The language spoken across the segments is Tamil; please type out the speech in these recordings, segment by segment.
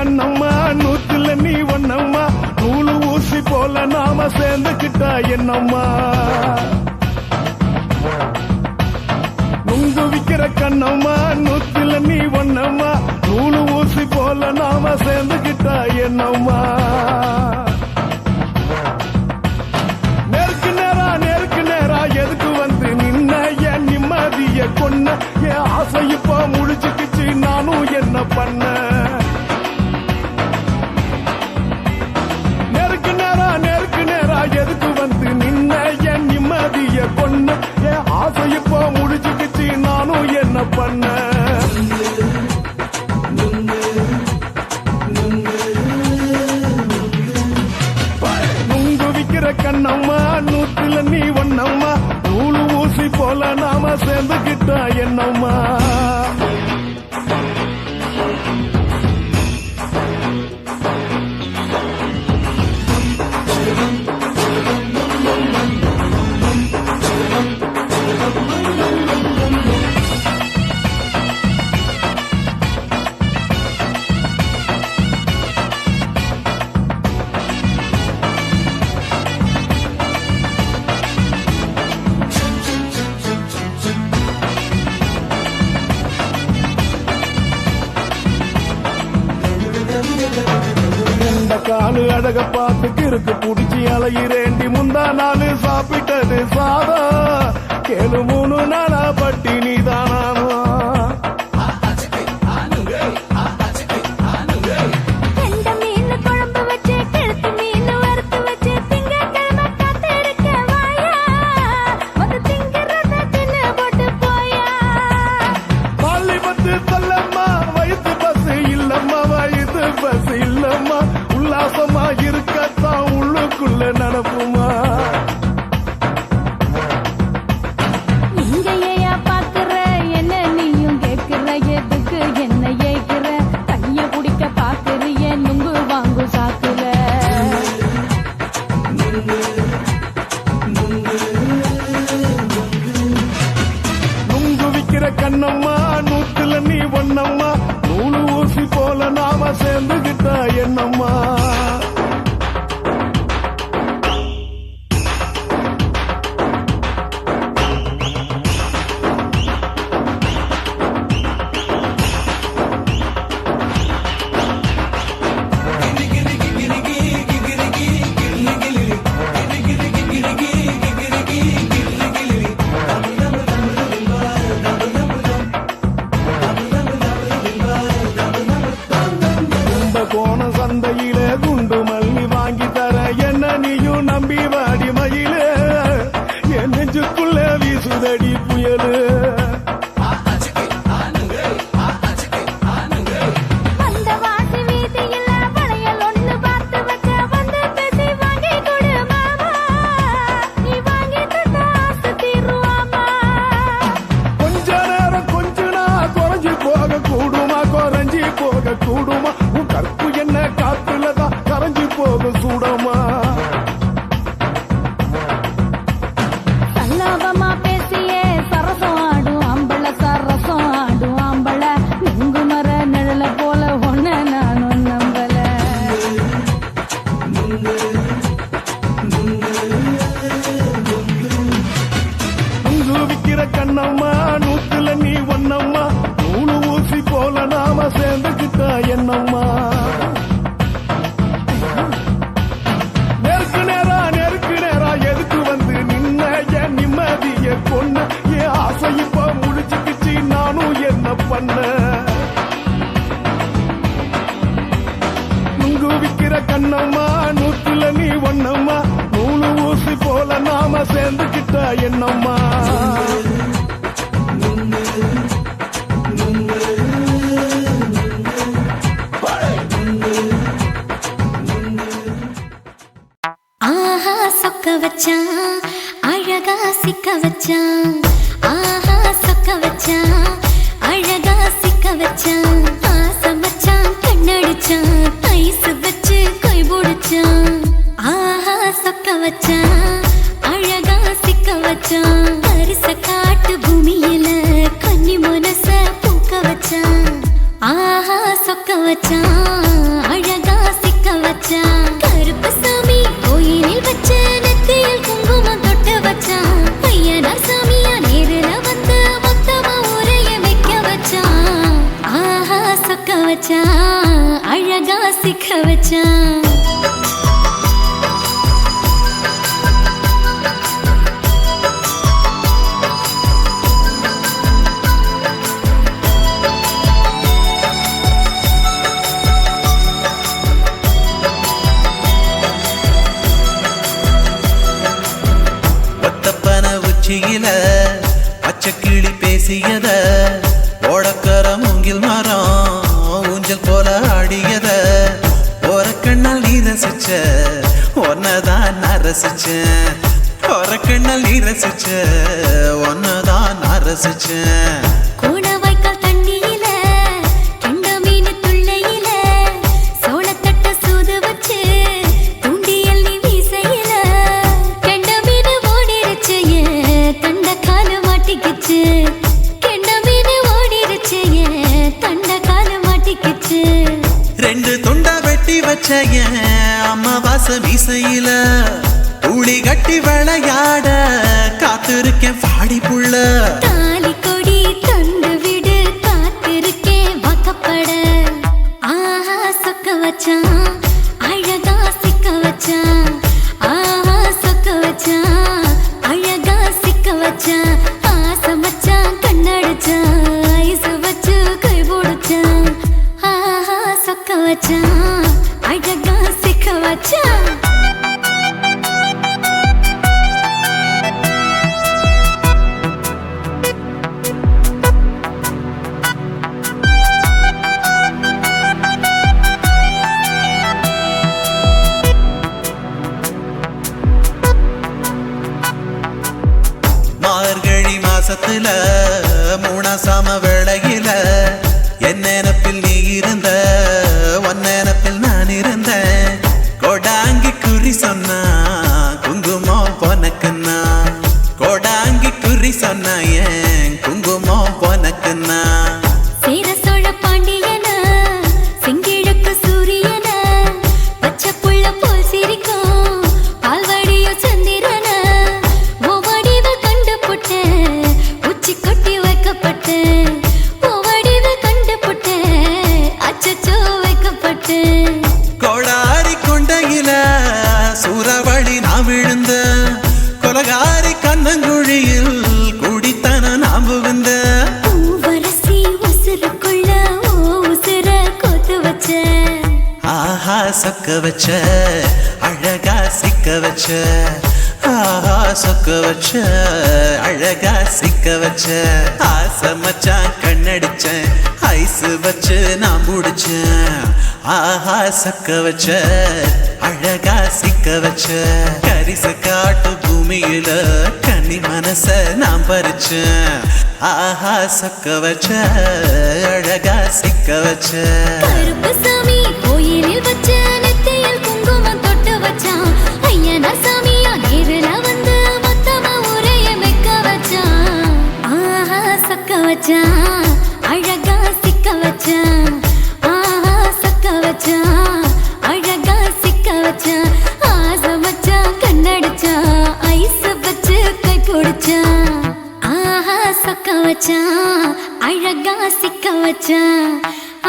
கண்ணம்மா நூத்துல நீ ஒன்னம்மா நூலு ஊசி போல நாம சேர்ந்துக்கிட்டா என்னம்மா நுங்கு விக்கிற கண்ணம்மா நூத்துல நீ ஒன்னம்மா நூலு ஊசி போல நாம சேர்ந்துக்கிட்டா என்னம்மா நேருக்கு நேரா எதுக்கு வந்து நின்ன என் நிம்மதிய கொன்ன என் ஆசை இப்ப முழிச்சுக்கிச்சு நானும் என்ன பண்ண நேருக்கு நேரா எதுக்கு வந்து நின்ன என் நிம்மதிய கொன்ன என் ஆசை இப்ப முழிச்சுக்கிச்சு நானும் என்ன பண்ண நுங்கு விக்கிற கண்ணம்மா நூத்துல நீ ஒன்னம்மா நூலு ஊசி போல நாம சேர்ந்துக்கிட்டா என்னம்மா காலு அழக பார்த்து கிறுக்கு புடிச்சு அலையிறேண்டி முந்தா நாலு சாப்பிட்டது சாதா கேளு 3 நாளா பட்டினி தானானோ இருக்கத்தான் உள்ளுக்குள்ள நடப்புமா இங்கேயா பாக்குற என்ன நீயும் கேக்குற எதுக்கு என்ன ஏக்குற கைய குடிக்க பாக்குறிய நுங்கு வாங்கு சாக்குற நுங்கு விக்கிற கண்ணம்மா நூத்துல நீ ஒன்னம்மா நூலு ஊசி போல நாம சேர்ந்துகிட்டா என்னம்மா கோண சந்தையில குண்டு மல்லி வாங்கி தர என்ன நீயும் நம்பி வாடி மயில என் நெஞ்சுக்குள்ள வீசுதடி புயலு கொஞ்ச நேரம் கொஞ்சனா குறைஞ்சி போக கூடுமா குறைஞ்சி போக கூடுமா கற்பு என்ன காத்துலதான் கரைஞ்சி போக சூடமா சல்லாபமா பேசியே சரசம் ஆடும் ஆம்பள சரசம் ஆடும் ஆம்பள நுங்கு மர நிழல போல ஒன்ன நானும் நம்பல நுங்கு விக்கிற கண்ணம்மா நூத்துல நீ ஒன்னம்மா நூலு ஊசி போல நாம சேர்ந்துக்கிட்டா என்னம்மா நேருக்கு நேரா எதுக்கு வந்து நின்ன என் நிம்மதிய கொன்ன என் ஆசை இப்ப முடிச்சுக்கிச்சு நானும் என்ன பண்ண நுங்கு விக்கிற கண்ணம்மா நூத்துல நீ ஒன்னம்மா நூலு ஊசி போல நாம சேர்ந்துக்கிட்டா என்னம்மா சொக்க வச்சான் அழகா சிக்க வச்சான் ஆஹா சொக்க வச்சான் அழகா சிக்க வச்சான் ஆசை வச்சான் கண்ணடிச்சான் ஐஸ் வச்சு கை பிடிச்சான் ஆஹா சொக்க வச்சான் அழகா சிக்க வச்சான் அரிச காட்டு பூமியில கன்னி மனச பூக்க வச்சான் ஆஹா சொக்க வச்சான் வச்சான் அழகா சிக்க வச்சான் உச்சியில பச்சைக்கிளி பேசியத ஓடக்கர மூங்கில் மரம் ஊஞ்சல் போல ஆடியத ஒரு கண்ணால் நீ ரசிச்ச ஒன்னதான் நான் ரசிச்சேன் ஒரு கண்ணால் நீ ரசிச்ச ஒன்னதான் நான் ரசிச்சேன் கோணவாய்க்கால் தண்ணியில கெண்ட மீன் துள்ளையில சோளத்தட்ட சூது வச்சு தூண்டியல் நீ வீசையில கெண்ட மீன் ஓடிருச்சு தண்ட காலு மாட்டிக்கிச்சு கெண்ட மீன் ஓடிருச்சு தண்ட காலு மாட்டிக்கிச்சு ரெண்டு துண்டா வெட்டி வச்ச அம்மாவாச மீசையில ஊழி கட்டி விளையாட காத்திருக்கேன் பாடி புள்ள தாலி கொடி தந்து விடு காத்திருக்கேன் வாக்கப்பட ஆஹா சொக்க வச்சான் அழகா சிக்க வச்சான் ஆஹா சொக்க வச்சான் அழகா சிக்க வச்சான் ஆசை மச்சான் கண்ணடிச்சான் ஐசு வச்சு கை போடுச்சான் ஆஹா சொக்க வச்சான் அழகா சிக்க வச்சான் மார்கழி மாசத்துல மூணாசாம வேளையில என் நினப்பில் நீ இருந்த உன் நினப்பில் நான் இருந்தேன் கொடாங்கி குறி சொன்னா குங்குமம் பொனக்குன்னா கொடாங்கி குறி சொன்னா ஏன் குங்குமம் பொனக்குன்னா சேர சோழ பாண்டியன செங்கிழக்கு சூரியன பச்சை புள்ள போல் சிரிக்கும் பால்வடியோ சந்திரன ஓவடிவ கண்டுபுட்ட உச்சி கொட்டி வைக்கப்பட்ட ஓவடிவ கண்டுபுட்ட அச்சச்சோ வைக்கப்பட்ட கோடாரி கொண்டையில சூறாவளி நான் விழுந்த கொலகாரி கண்ணங்குழியில் குடித்தன நாம் புகுந்த பூவரசி உசுருக்குள்ள ஓ உசுர கோத்து வச்ச ஆஹா சொக்க வச்ச அழகா சிக்க வச்ச ஆஹா சொக்க வச்ச அழகா சிக்க வச்ச ஆசை மச்சான் கண்ணடிச்சேன் ஐசு வச்சு நான் முடிச்சேன் ஆஹா சொக்க வச்ச அழகா சிக்க வச்ச கரிச காட்டு பூமியில கன்னி மனச நான் பறிச்சேன் ஆஹா சொக்க வச்ச அழகா சிக்க வச்ச கருப்பு சாமி கோயிலில் வச்ச நெத்தியில் குங்குமம் தொட்டு வச்சான் ஐயனா சாமியா நேரில் வந்து மொத்தமா உரைய வைக்க வச்சான் ஆஹா சொக்க வச்சான் அழகா சிக்க வச்சான் ஆஹா சொக்க வச்சான் அழகா சிக்க வச்சான் ஆசை மச்சான் கண்ணடிச்சான் ஐஸ் வச்சு கை பிடிச்சான் ஆஹா சொக்க வச்சான் அழகா சிக்க வச்சான்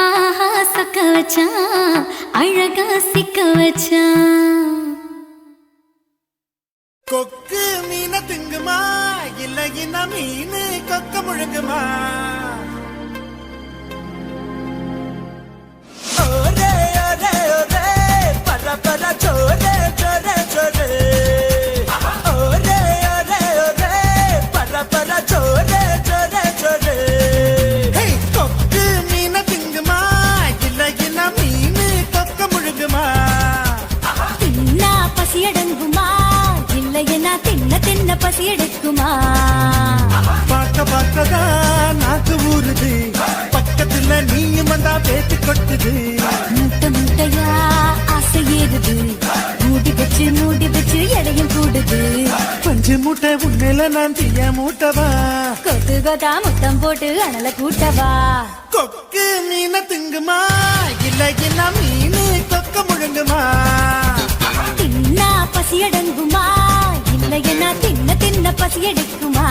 ஆஹா சொக்க வச்சான் அழகா சிக்க வச்சான் கொக்கு மீன திங்குமா இல்ல இன மீன் கொக்க முழுங்குமா ஓரே ஓரே ஓரே பர பர சோரே சோரே சோரே ஓரே ஓரே ஓரே பர பர சோரே சோரே சோரே கொக்கு மீன திங்குமா இல்ல இன மீன் கொக்க முழுங்குமா தின்னா பசி அடங்குமா இல்லையனா தின்ன தின்ன பசி எடுக்குமா பார்க்க பார்க்கதான் நாக்கு ஊறுது பக்கத்துல நீயும் வந்தா பேச்சு கொட்டுது முட்டை முட்டையா ஆசை ஏறுது மூடி வச்சு எடையும் கூடுது பஞ்சு மூட்டை உன்னில நான் தீய மூட்டவா கொத்து கொத்தா முத்தம் போட்டு அனல கூட்டவா கொக்கு மீன திங்குமா இல்ல என்ன மீன் கொக்க முழுங்குமா தின்னா பசி அடங்குமா இல்லையனா தின்ன தின்ன பசி எடுக்குமா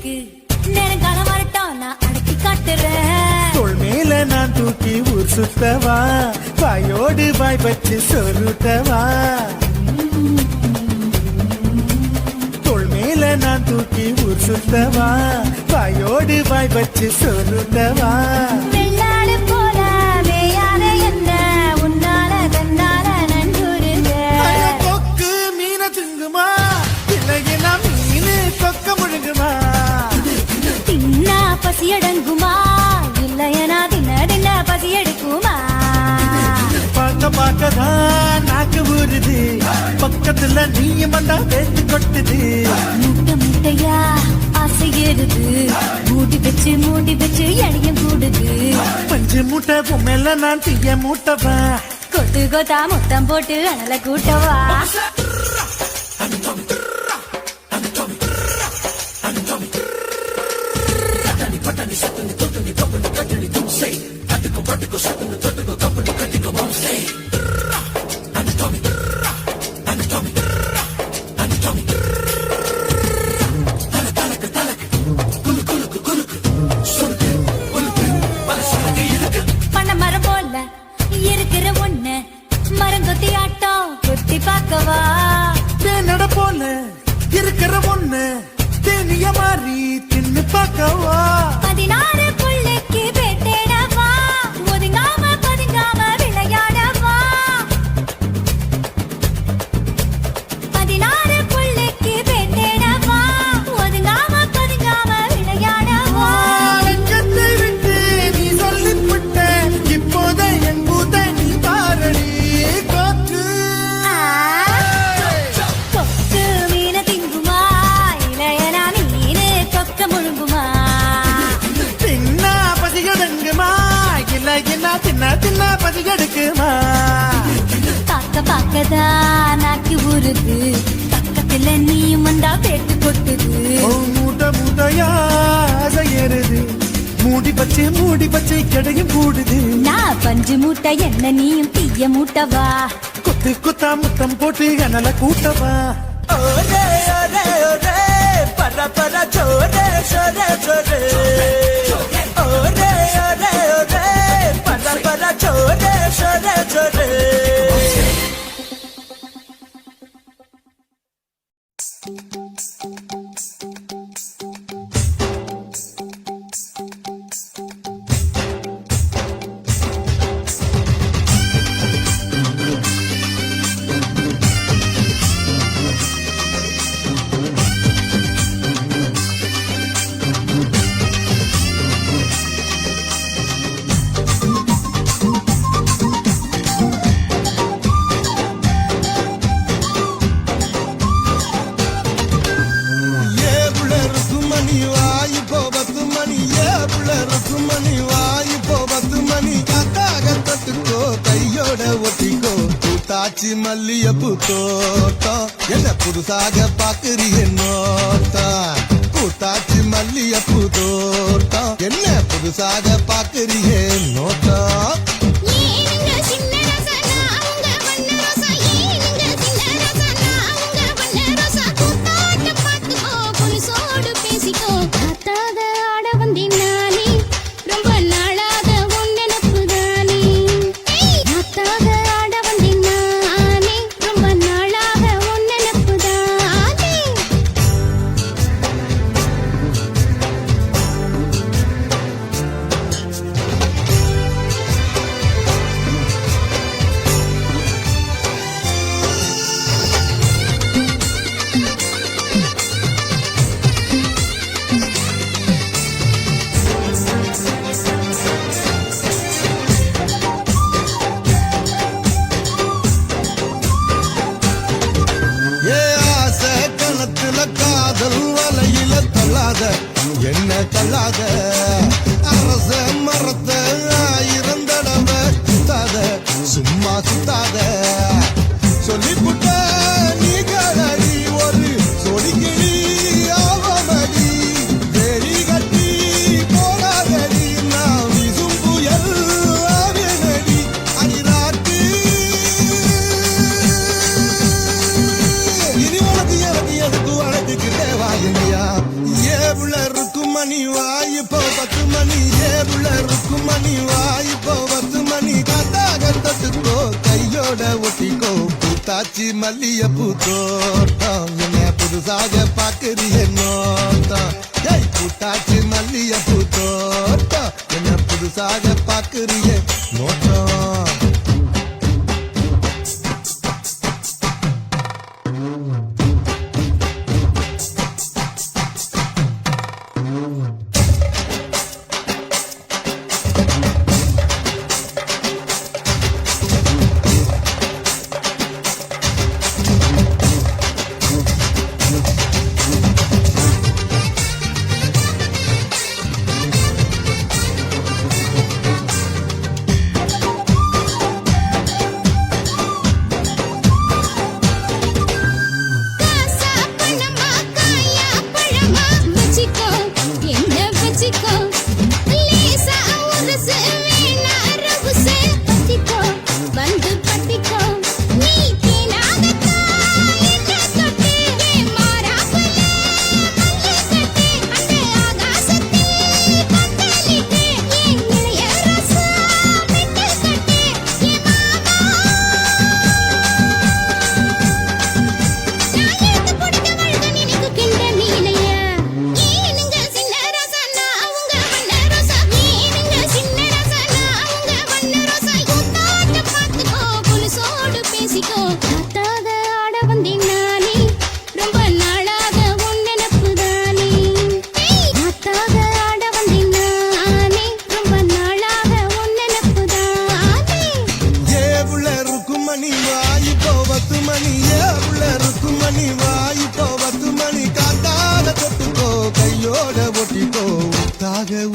இருக்கு நேரங்காலம் வரட்டும் நான் அடக்கி காட்டுறேன் தோள் மேல நான் தூக்கி ஊர் சுத்தவா வாயோடு வாய் பச்சு சொருட்டவா தோள் மேல நான் தூக்கி ஊர் சுத்தவா வாயோடு வாய் பச்சு சொருட்டவா வெள்ளாடு போல வேயாத என்ன உன்னால தன்னால நன்றுருங்க கொக்கு மீன திங்குமா இல்லையா மீனு கொக்க முழுங்குமா தின்னா பசி அடங்குமா இல்லையனா தின்ன பசி எடுக்குமா பார்க்க பார்க்கதான் நாக்கு ஊறுது பக்கத்துல நீயும் வந்தா வேட்டு கொட்டுது முட்டை முட்டையா ஆசை ஏறுது மூடி வச்சு எடையும் கூடுது பஞ்சு மூட்டை பொம்மையில நான் தீய மூட்டவா கொத்து கொத்தா முத்தம் போட்டு அனல கூட்டவா பண்ண மரம் போல இருக்கிற ஒண்ணு மரங்கொத்தி ஆட்டம் கொத்தி பார்க்கவா தேனட போல இருக்கிற ஒண்ணு தேனிய மாறி தின்னு பார்க்கவா 16 புள்ளைக்கு பேட்டேடவா ஒதுங்காம பதுங்காம விளையாடவா 16 புள்ளைக்கு பேட்டேடவா ஒதுங்காம பதுங்காம விளையாடவா லஞ்சத்தை விட்டு நீ சொல்லிவிட்ட இப்போத என் பூத நீ பாரடி கொக்கு கொக்கு மீன திங்குமா இளையனா மீனு கொக்க முழுங்குமா தின்னா பசிகடங்குமா இல்ல என்ன தின்னா பசிகெடுக்குமா பார்க்க பார்க்கதான் நாக்கு ஊறுது பக்கத்துல நீயும் வந்தா பேட்டு கொட்டுது மூட்டை மூட்டையா ஏறுது மூடி பச்சை கிடையும் கூடுது நான் பஞ்சு மூட்டை என்ன நீயும் தீய மூட்டவா கொத்து கொத்தா முத்தம் போட்டு அனல கூட்டவா ஒரே ஒரே ஒரே பர பர சோரே சோரே சோரே ஒரே ஒரே ஒரே பர பர சோரே சோரே சோரே மல்லியப்பு தோட்டம் என்ன புதுசாக பாக்குறிய நோட்டம் கூத்தாச்சி மல்லியப்பு தோட்டம் என்ன புதுசாக பாக்குறிய நோட்டம் என்ன தள்ளாத அரச மரத்தை 1000 தடவை சுத்தாத சும்மா சுத்தாத சொல்லிப்புட்ட நீ கலடி ஒரு சொலிக்கிளி ஆவமடி வெறி கட்டி போகாதடி நான் வீசும் புயல் ஆவேனடி அடிராட்டு இனி உனக்கு எனக்கு எதுக்கு வழக்குக்கு தேவாயில்லையா ஏ உள்ள மணி வாய்ப்போ 10 மணி ஏவுல இருக்கும் மணி வாய்ப்போ 10 மணி காத்தாக தொட்டுக்கோ கையோட ஒட்டிக்கோ பூத்தாச்சி மல்லியப்பூ தோட்டம் என்ன புதுசாக பாக்குறிய நோட்டம் ஏய் பூத்தாச்சி மல்லியப்பூ தோட்டம் என்ன புதுசாக பாக்குறிய நோட்டம்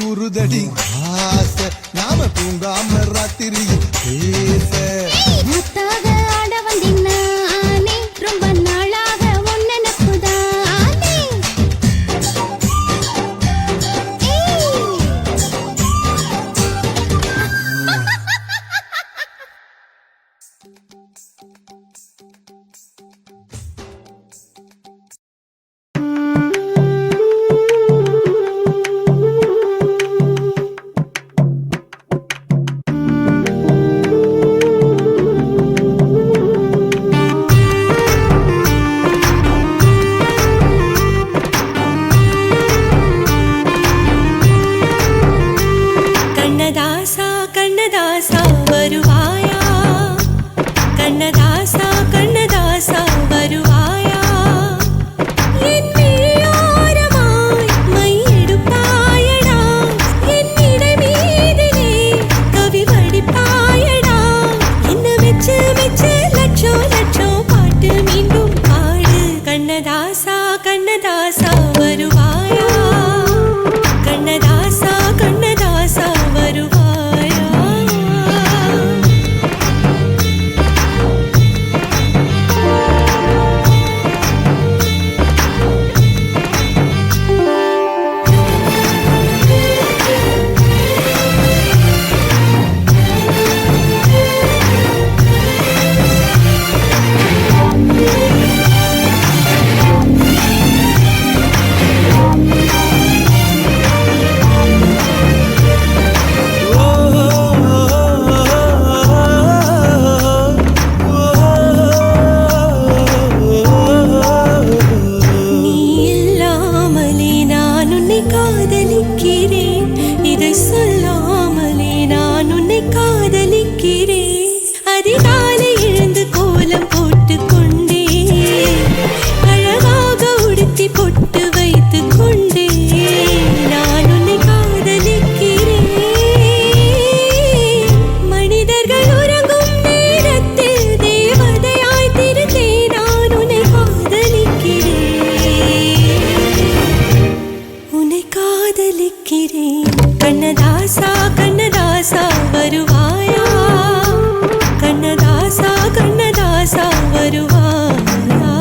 உருதடி ஆசை நாம தூங்காம ராத்திரி பேச ஆட வந்தினானே ரொம்ப நாளாக உன் நினைப்புதானே கண்ணதாசா வருவாயா கண்ணதாசா கண்ணதாசா வருவாயா என் விழியோரமாய் மை எடுப்பாயடா என் இடை மீதிலே கவி வடிப்பாயடா என்ன மெச்சு மெச்சு லட்சம் லட்சம் பாட்டு மீண்டும் பாடு கண்ணதாசா கண்ணதாசா வருவாயா கண்ணதாசா கண்ணதாசா வருவாயா கண்ணதாசா கண்ணதாசா வருவாயா கண்ணதாசா கண்ணதாசா வருவாயா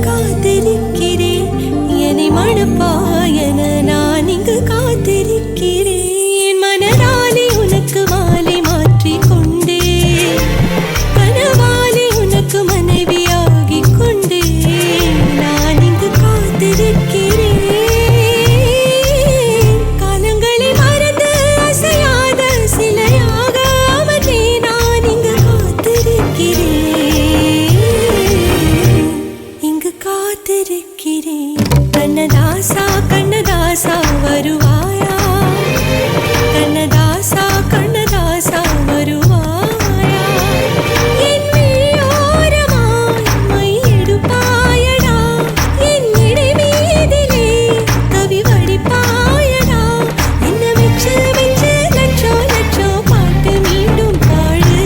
காத்திருக்கிறேன் என்னை மணப்பாயன நான் இங்கு காத்திருக்கிறேன் மனதாலே உனக்கு மாலை மாற்றிக் கொண்டே கனவாலே உனக்கு மனைவியாகிக் கொண்டே நான் இங்கு காத்திருக்கிறேன் காலங்களை மறந்து அசையாத சிலையாக அவனே நான் இங்கு காத்திருக்கிறேன் இங்கு காத்திருக்கிறேன் கண்ணதாசா கண்ணதாசா வருவாயா கண்ணதாசா கண்ணதாசா வருவாயா என் மெய்யோரமாய் மை எடுப்பாயடா என் இடை மீதிலே கவி வடிப்பாயடா என்ன வெச்சு வெச்சு லட்சோ லட்சோ பாட்டு மீண்டும் பாடு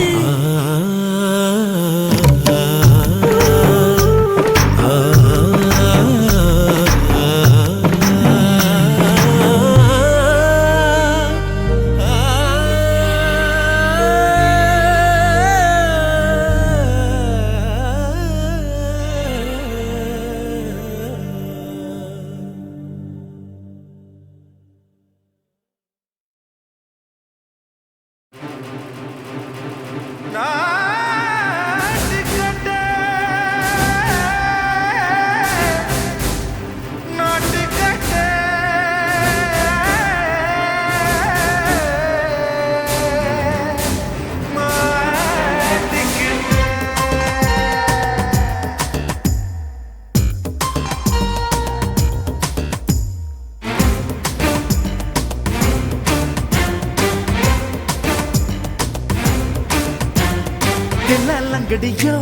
தில்லாலங்கடியோ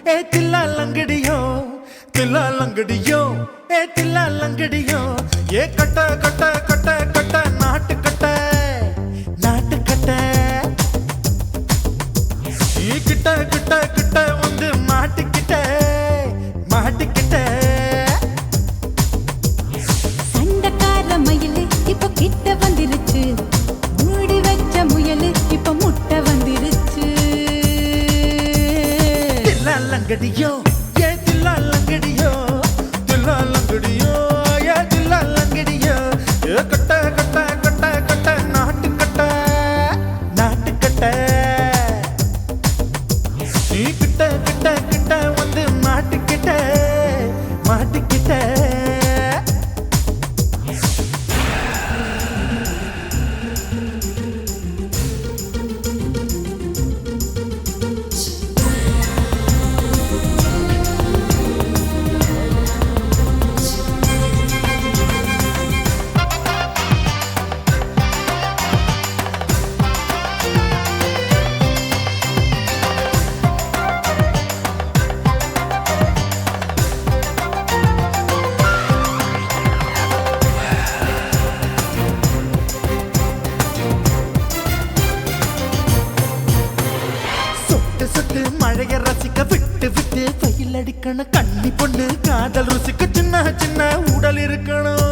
ஏ தில்லாலங்கடியோ தில்லாலங்கடியோ ஏ தில்லாலங்கடியோ ஏ கட்ட கட்ட கட்ட கட்ட நாட்டு கட்ட நாட்டு கட்ட நீ கிட்ட கிட்ட கிட்ட வந்து மாட்டிக்கிட்ட மாட்டிக்கிட்ட சண்டக்கார மயிலு இப்ப கிட்ட வந்துருச்சு மூடி வச்ச முயலு இப்ப முட்டை வந்துருச்சு தில்லாலங்கடியோ ஏ தில்லாலங்கடியோ தில்லாலங்கடியோ ஏ தில்லாலங்கடியோ ஏ கட்ட கட்ட கட்ட கட்ட நாட்டு கட்ட நாட்டு கட்ட நீ கிட்ட கிட்ட கிட்ட வந்து மாட்டிக்கிட்ட மாட்டிக்கிட்ட சொட்டு சொட்டு மழைய ரசிக்க விட்டு விட்டு வெயில் அடிக்கணும் கண்ணி பொண்ணு காதல் ருசிக்க சின்ன சின்ன உடல் இருக்கணும்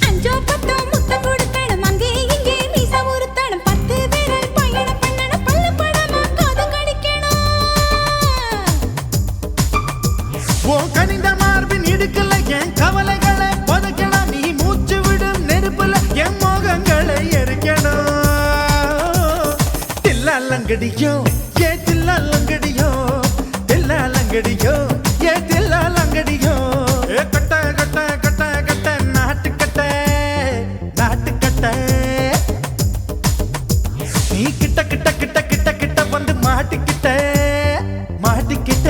அஞ்சோ பத்தோ முத்தம் கொடுக்கணும் அங்கே இங்கே மீச உருத்தணும் 10 விரல் பயணம் பண்ணணும் பல்ல படமா காது கடிக்கணும் ஓ கனிந்த மார்பின் இடுக்கல என் கவலைகளை புதைக்கணும் நீ மூச்சு விடும் நெருப்புல என் மோகங்களை எரிக்கணும் தில்லாலங்கடியோ ஏ தில்லாலங்கடியோ தில்லாலங்கடியோ ஏ தில்லாலங்கடியோ ஏ கட்ட கட்ட கட்ட கட்ட நாட்டு கட்ட நாட்டு கட்ட நீ கிட்ட கிட்ட கிட்ட கிட்ட கிட்ட வந்து மாட்டிக்கிட்ட மாட்டிக்கிட்ட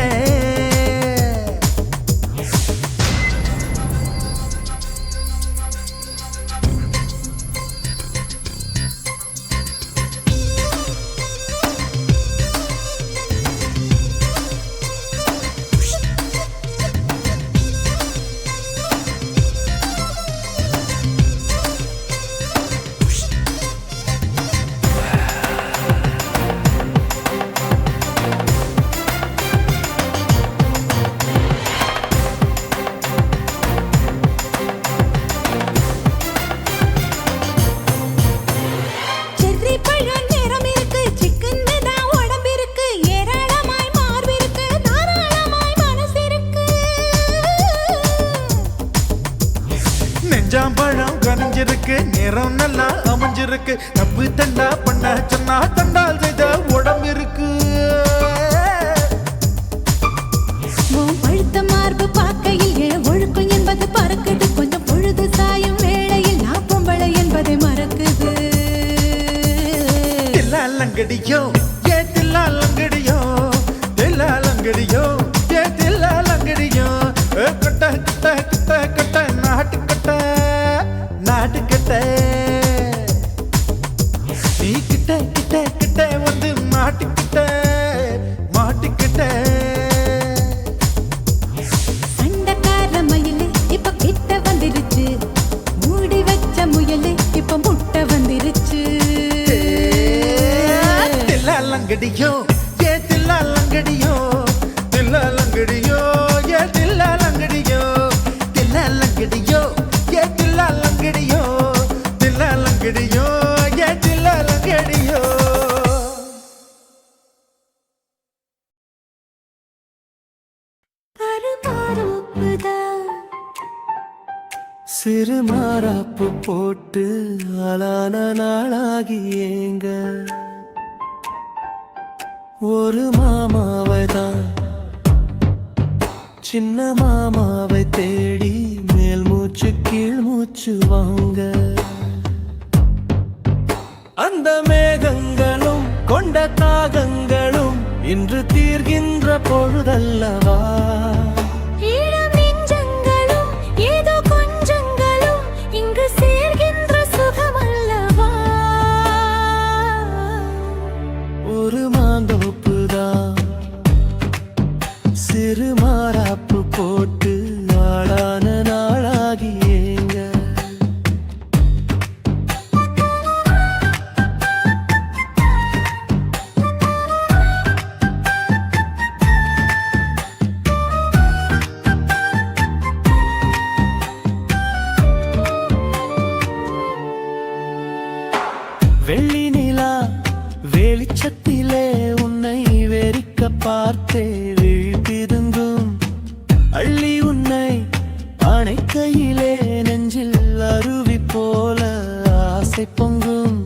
இருக்கு தப்பு தண்டா பண்ண சொன்னா தண்டால் செய்த உடம்பு இருக்கு உன் பழுத்த மார்பு பார்க்கையில் என் ஒழுக்கம் என்பது பறக்குது கொஞ்சம் பொழுது சாயும் வேளையில் நான் பொம்பளை என்பதை மறக்குது தில்லாலங்கடியோ ஏ தில்லாலங்கடியோ தில்லாலங்கடியோ ஏ தில்லாலங்கடியோ கட்ட கட்ட கட்ட கட்ட நாட்டு கட்ட நாட்டு கட்ட நீ கிட்ட கிட்ட கிட்ட வந்து மாட்டிக்கிட்ட மாட்டிக்கிட்ட சண்டைக்கார மயிலு இப்ப கிட்ட வந்துருச்சு மூடி வச்ச முயலு இப்ப முட்டை வந்துருச்சு தில்லாலங்கடியோ ஏ தில்லாலங்கடியோ தில்லாலங்கடியோ ஏ தில்லாலங்கடியோ தில்லாலங்கடியோ ஏ தில்லாலங்கடியோ தில்லாலங்கடியோ ஏ தில்லாலங்கடியோ சிறு மாறாப்பு போட்டு ஆளான நாளாகி ஏங்க ஒரு மாமாவை தான் சின்ன மாமாவை தேடி மேல் மூச்சு கீழ் மூச்சு வாங்க அந்த மேகங்களும் கொண்ட தாகங்களும் இன்று தீர்கின்ற பொழுதல்லவா ஈரம் நெஞ்சங்களும் ஏதோ கொஞ்சங்களும் இங்கு சேர்கின்ற சுகமல்லவா ஒரு மாந்தோப்புதான் சிறு மாறாப்பு போட்டு நாளான நாளாகி ஏங்க வெள்ளி நிலா வெளிச்சத்திலே உன்னை வெறிக்க பார்த்தே விழிப்பிதுங்கும் அள்ளி உன்னை அணைக்கையிலே நெஞ்சில் அருவி போல ஆசை பொங்கும்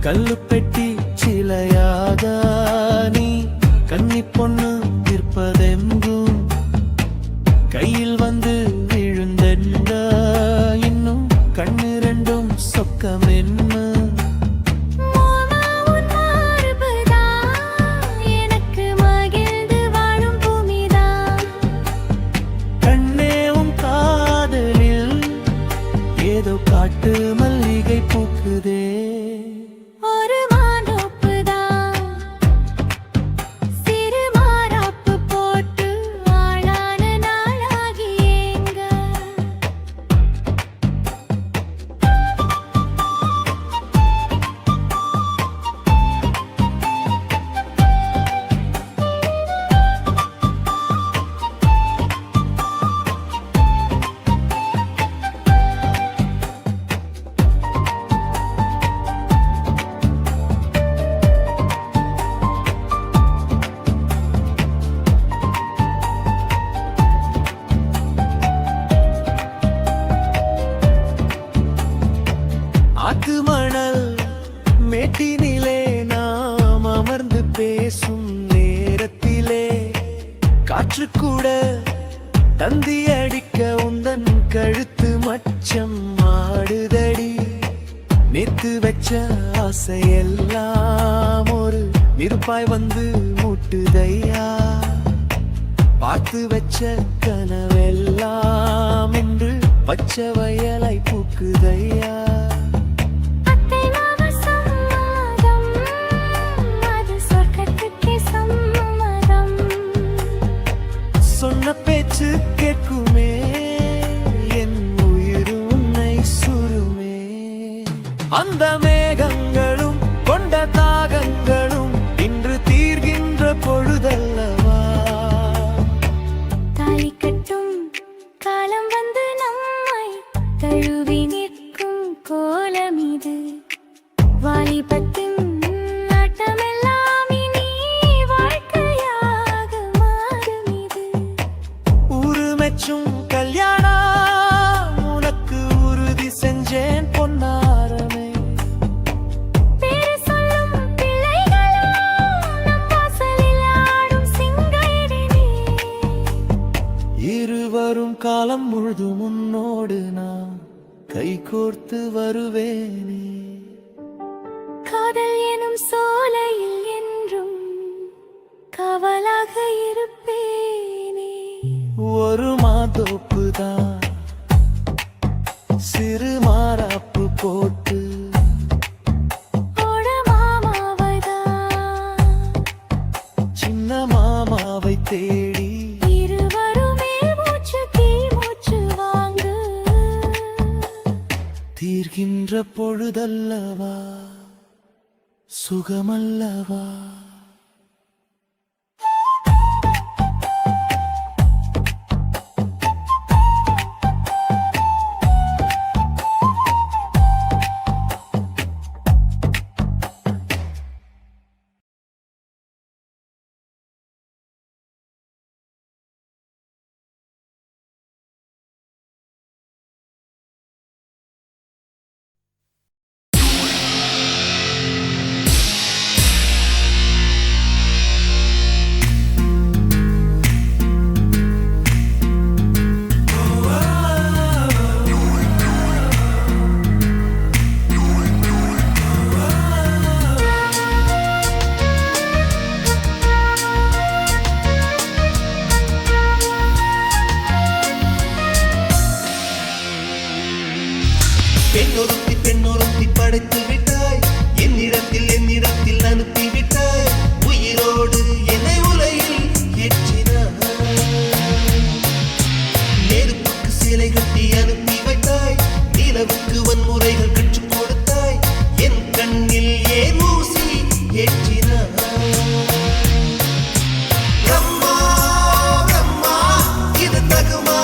கல்லு பெட்டி சிலையாக நீ கன்னி பொண்ணு இருப்பதெங்கும் கையில் வந்து விழுந்தென்ன இன்னும் கண்ணு ரெண்டும் சொக்கமென்ன காட்டு மல்லிகை பூக்குதே ஒரு மாந்தோப்புதான் சிறு மாறாப்பு போட்டு ஆளான நாளாகி ஏங்க ஆத்து மணல் மேட்டினிலே நாம் அமர்ந்து பேசும் நேரத்திலே காற்று கூட தந்தி அடிக்க உந்தன் கழுத்து மச்சம் ஆடுதடி நேத்து வச்ச ஆசையெல்லாம் ஒரு நெருப்பாய் வந்து மூட்டுதையா பார்த்து வச்ச கனவெல்லாம் இன்று பச்சை வயலாய் பூக்குதையா சொன்ன பேச்சு கேட்குமே என் உயிர் உன்னை சுருமே அந்த மேகங்களும் கொண்ட தாகங்களும் இன்று தீர்கின்ற பொழுதல்லவா தாலி கட்டும் காலம் வந்து நம்மை தழுவி நிற்கும் கோலம் இது வாலிபத்தின் கல்யாணம் உனக்கு உறுதி செஞ்சேன் பொன்னாரமே காலம் முழுதும் உன்னோடு நான் கை கோர்த்து வருவேனே. காதல் எனும் சோலையில் என்றும் காவலாக இருப்பேனே. ஒரு மாதோப்பு தான் சிறு மாறாப்பு போட்டு ஓட மாமாவைதான் சின்ன மாமாவை தேடி இருவருமே மூச்சு கீழ் மூச்சு வாங்கு. தீர்கின்ற பொழுதல்லவா சுகமல்லவா. பெண்ணொருத்தி படைத்து விட்டாய், என்னிடத்தில் அனுப்பி விட்டாய். உயிரோடு என்னை உலையில் ஏற்றினாய். நெருப்புக்கு சிலை கட்டி அனுப்பி வைத்தாய், நிலவுக்கு வன்முறைகள் கற்றுக் கொடுத்தாய். என் கண்ணில் ஏன் ஊசி ஏற்றினாய். அம்மா அம்மா இது தகுமா,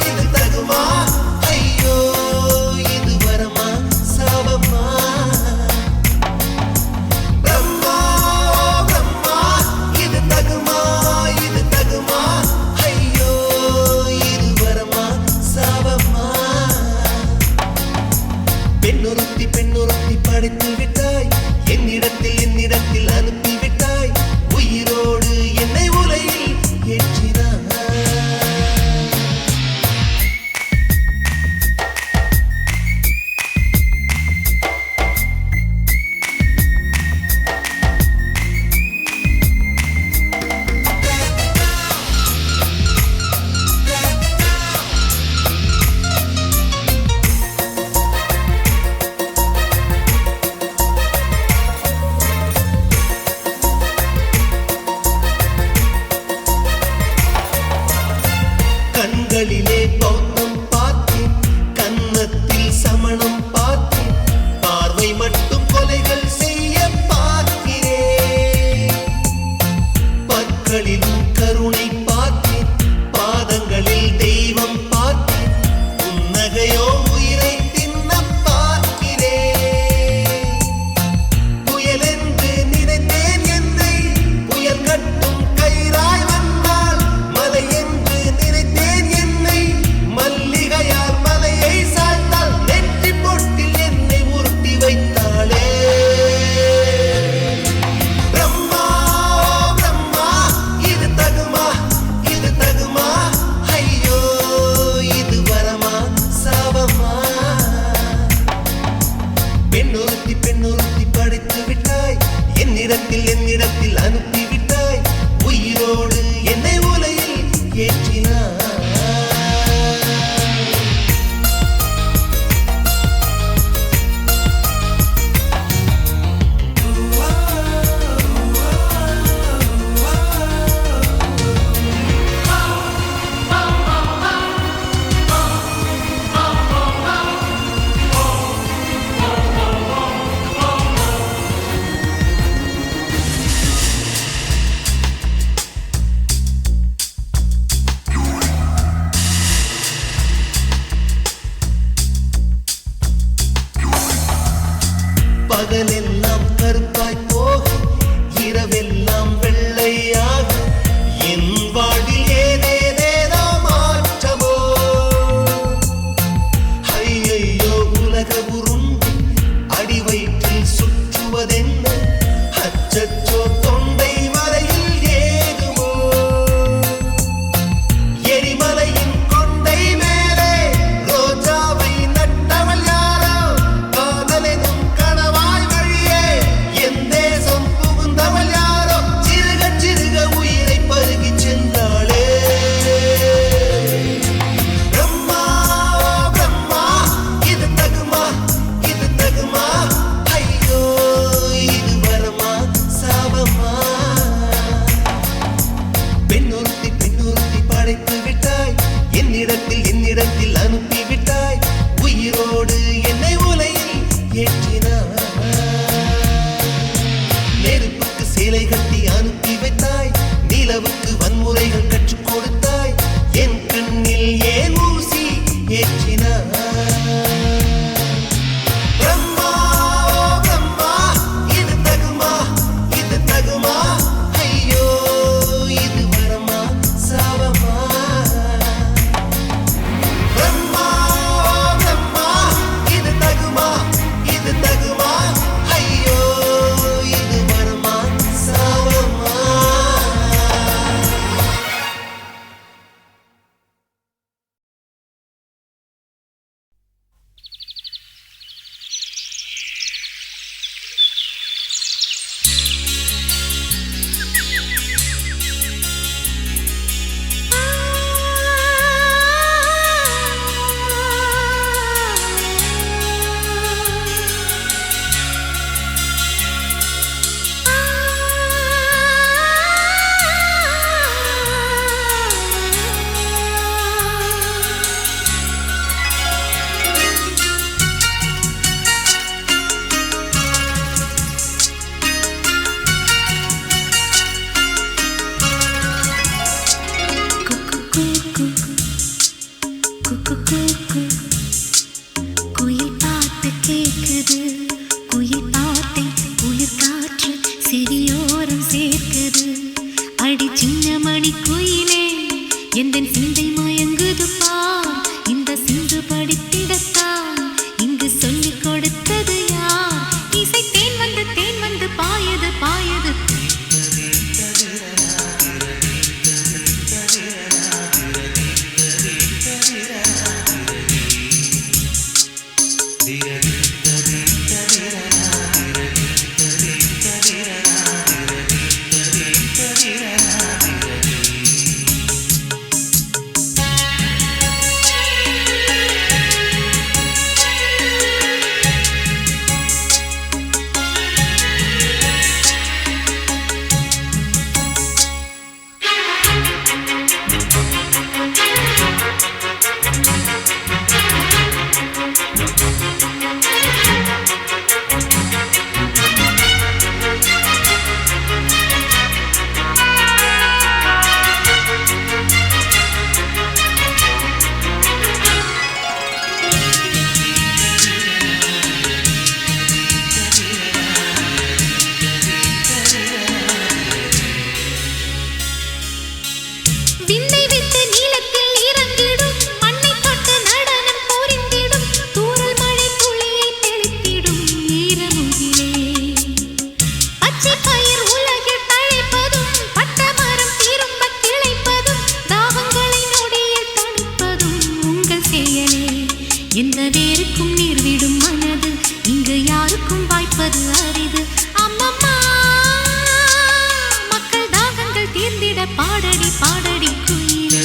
இது தகுமா. ஐயோ இது வரமா சாபமா. அம்மா அம்மா இது தகுமா, இது தகுமா. ஐயோ இது வரமா சாபமா. பெண்ணொருத்தி படைத்து விட்டாய், என்னிடத்தில் அனுப்பி விட்டாய். உயிரோடு என்னை உலையில் ஏற்றினாய். கண்களிலே பௌத்தம் பார்த்தேன், கன்னத்தில் சமணம் பார்த்தேன். பார்வை மட்டும் கொலைகள் செய்ய பார்க்கிறேன். பற்களிலும் கருணை பார்த்தேன், பாதங்களில் தெய்வம் பார்த்தேன். புன்னகையோ உயிரை தின்ன பார்க்கிறேன். புயல் என்று நினைத்தேன் என்னை, புயல் கட்டும் கயிறாய் வந்தால். மலை என்று நினைத்தேன் என்னை, மல்லிகையால் மலையை சாய்த்தாள். நெற்றி பொட்டில் என்னை உருட்டி வைத்தாளே. பிரம்மா பிரம்மா இது தகுமா, இது தகுமா. ஐயோ இது வரமா சாபமா. பெண்ணொருத்தி படைத்து விட்டாய், என்னிடத்தில் அனுப்பி விட்டாய். உயிரோடு என்னை உலையில் ஏற்றினாய். பகலெல்லாம் கருப்பாய் போக, இரவெல்லாம் வெள்ளையாக. என் வாழ்வில் ஏதேதேதோ மாற்றமோ. ஐயையோ உலக உருண்டு அடி வயிற்றில் சுற்றுவதென்ன. அச்சச்சோ தொண்டை வரையில் ஏதுமோ. எரிமலையின் கொண்டை வார்த்தை உயிர் காற்று செவியோரம் சேர்க்குது அடி சின்ன மணி குயிலே எந்தன் சிந்தை மயங்குது பார் இந்த சிந்து படித்திடத்தான் இங்கு சொல்லிக் கொடுத்தது யார் இசை தேன் வந்து பாயது பாயது எந்த வேருக்கும் நீர் விடும் மனது இங்கு யாருக்கும் வாய்ப்பது அரிது அம்மம்மா மக்கள் தாகங்கள் தீர்ந்திட பாடடி பாடடி குயிலே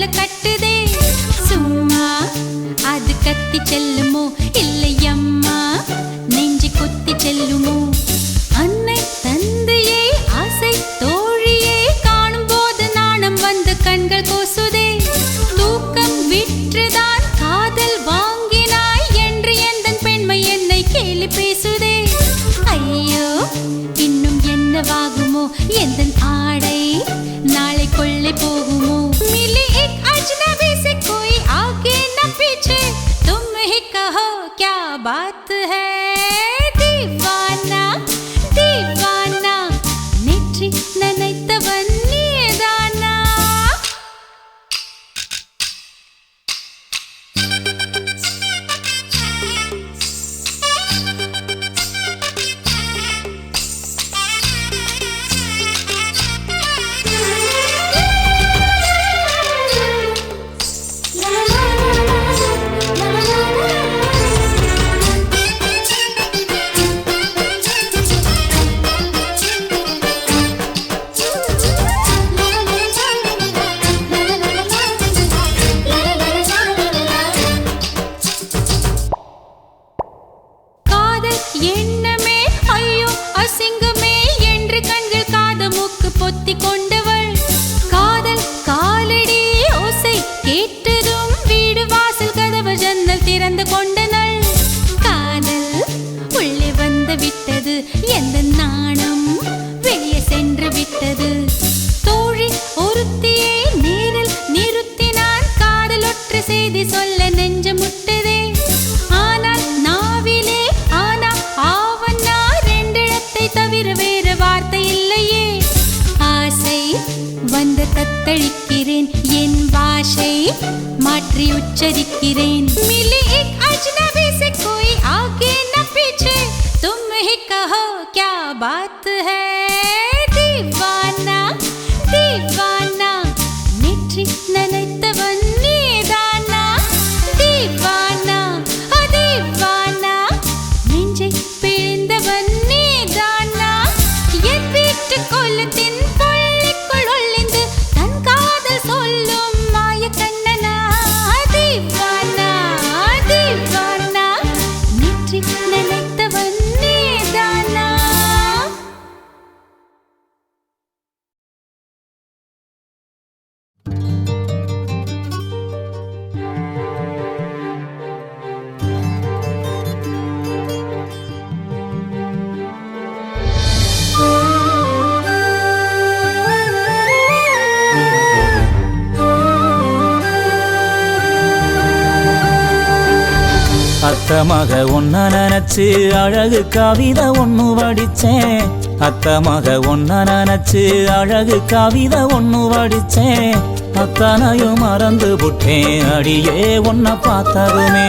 கண்ணுல கட்டுதே சும்மா அது கத்தி செல்லுமோ இல்லையம்மா நெஞ்சு கொத்தி செல்லுமோ அன்னை தந்தையே ஆசை தோழியே காணும் போது நாணம் வந்து கண்கள் கோசுதே தூக்கம் விற்றுதான் காதல் வாங்கினாய் என்று எந்தன் பெண்மை என்னை கேலி பேசுதே ஐயோ இன்னும் என்னவாகுமோ எந்தன் ஆடை நாளை கொள்ளை போகுமோ मिली एक अजनबी से कोई आगे न पीछे तुम ही कहो क्या बात है दीवाना दीवाना नेற்றி நினைத்தவன் நீதானா எண்ணமே ஐயோ அசிங்கமே என்று கண்கள் காது மூக்கு பொத்தி கொண்டவள் காதல் காலடி ஓசை கேட்டதும் வீடு வாசல் கதவு ஜன்னல் திறந்து கொண்டனள் காதல் உள்ளே வந்து விட்டது எந்த நாணம் வெளியே சென்று விட்டது தோழி ஒருத்தியை நேரில் நிறுத்தினான் காதல் ஒற்ற செய்தி சொல்ல நெஞ்சு முட்டதே ஆனால் நாவிலே ஆனா ஆவன்னா ரெண்டிடத்தை தவிர வேறு வார்த்தை இல்லையே ஆசை வந்து தத்தளிக்கிறேன் என் பாஷை மாற்றி உச்சரிக்கிறேன் मिली एक अजनबी से कोई आगे न पीछे तुम ही कहो क्या बात है दीवाना दीवाना नेற்றி நினைத்தவன் நீதானா दीवाना दीवाना நெஞ்சை பிழிந்தவன் நீதானா என் வீட்டு கொல்லத்தின் கொள்ளைக்குள் ஒளிந்து தன் காதல் சொல்லும் மாய கண்ணனா दीवाना दीवाना நேற்றி நினைத்தவன் நீதானா அத்தமாக ஒன்ன நினைச்சு அழகு கவிதை ஒண்ணு வடிச்சேன் அத்தமாக ஒன்ன நினைச்சு அழகு கவிதை ஒண்ணு வடிச்சேன் அத்தனையும் மறந்து புட்டேன் அடியே உன்னை பார்த்ததுமே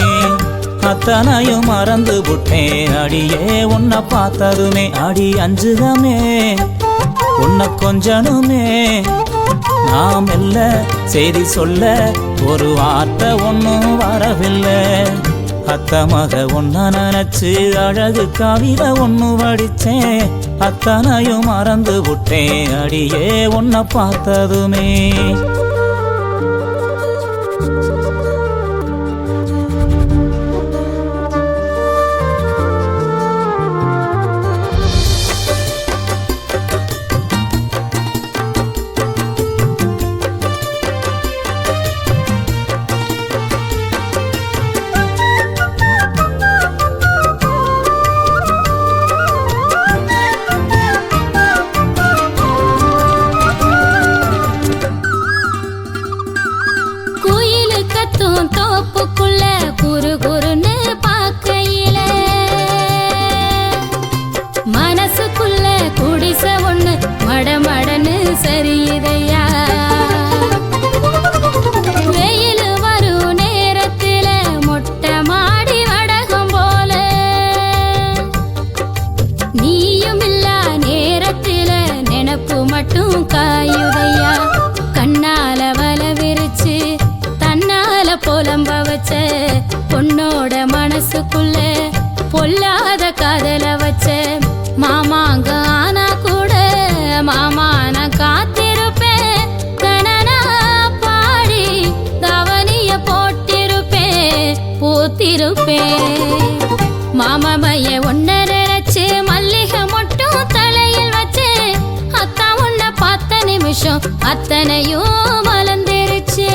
அத்தனையும் மறந்து புட்டேன் அடியே உன்னை பார்த்ததுமே அடி அஞ்சுகமே உன்னை கொஞ்சனுமே நாம் இல்ல செய்தி சொல்ல ஒரு வார்த்தை ஒன்னும் வரவில்லை அத்தமாக ஒன்ன நினைச்சு அழகு கவிதை ஒண்ணு வடிச்சேன் அத்தனையும் மறந்து விட்டேன் அடியே உன்னை பார்த்ததுமே புலம்ப வச்ச பொண்ணோட மனசுக்குள்ள பொல்லாத காதல வச்ச மாமாங்க ஆனா கூட மாமா நான் காத்திருப்பேன் கனனா பாடி மாமமைய ஒன்ன நினைச்சு மல்லிகை மட்டும் தலையில் வச்சு அத்தா உன்னை பார்த்த நிமிஷம் அத்தனையும் மலர்ந்துருச்சு.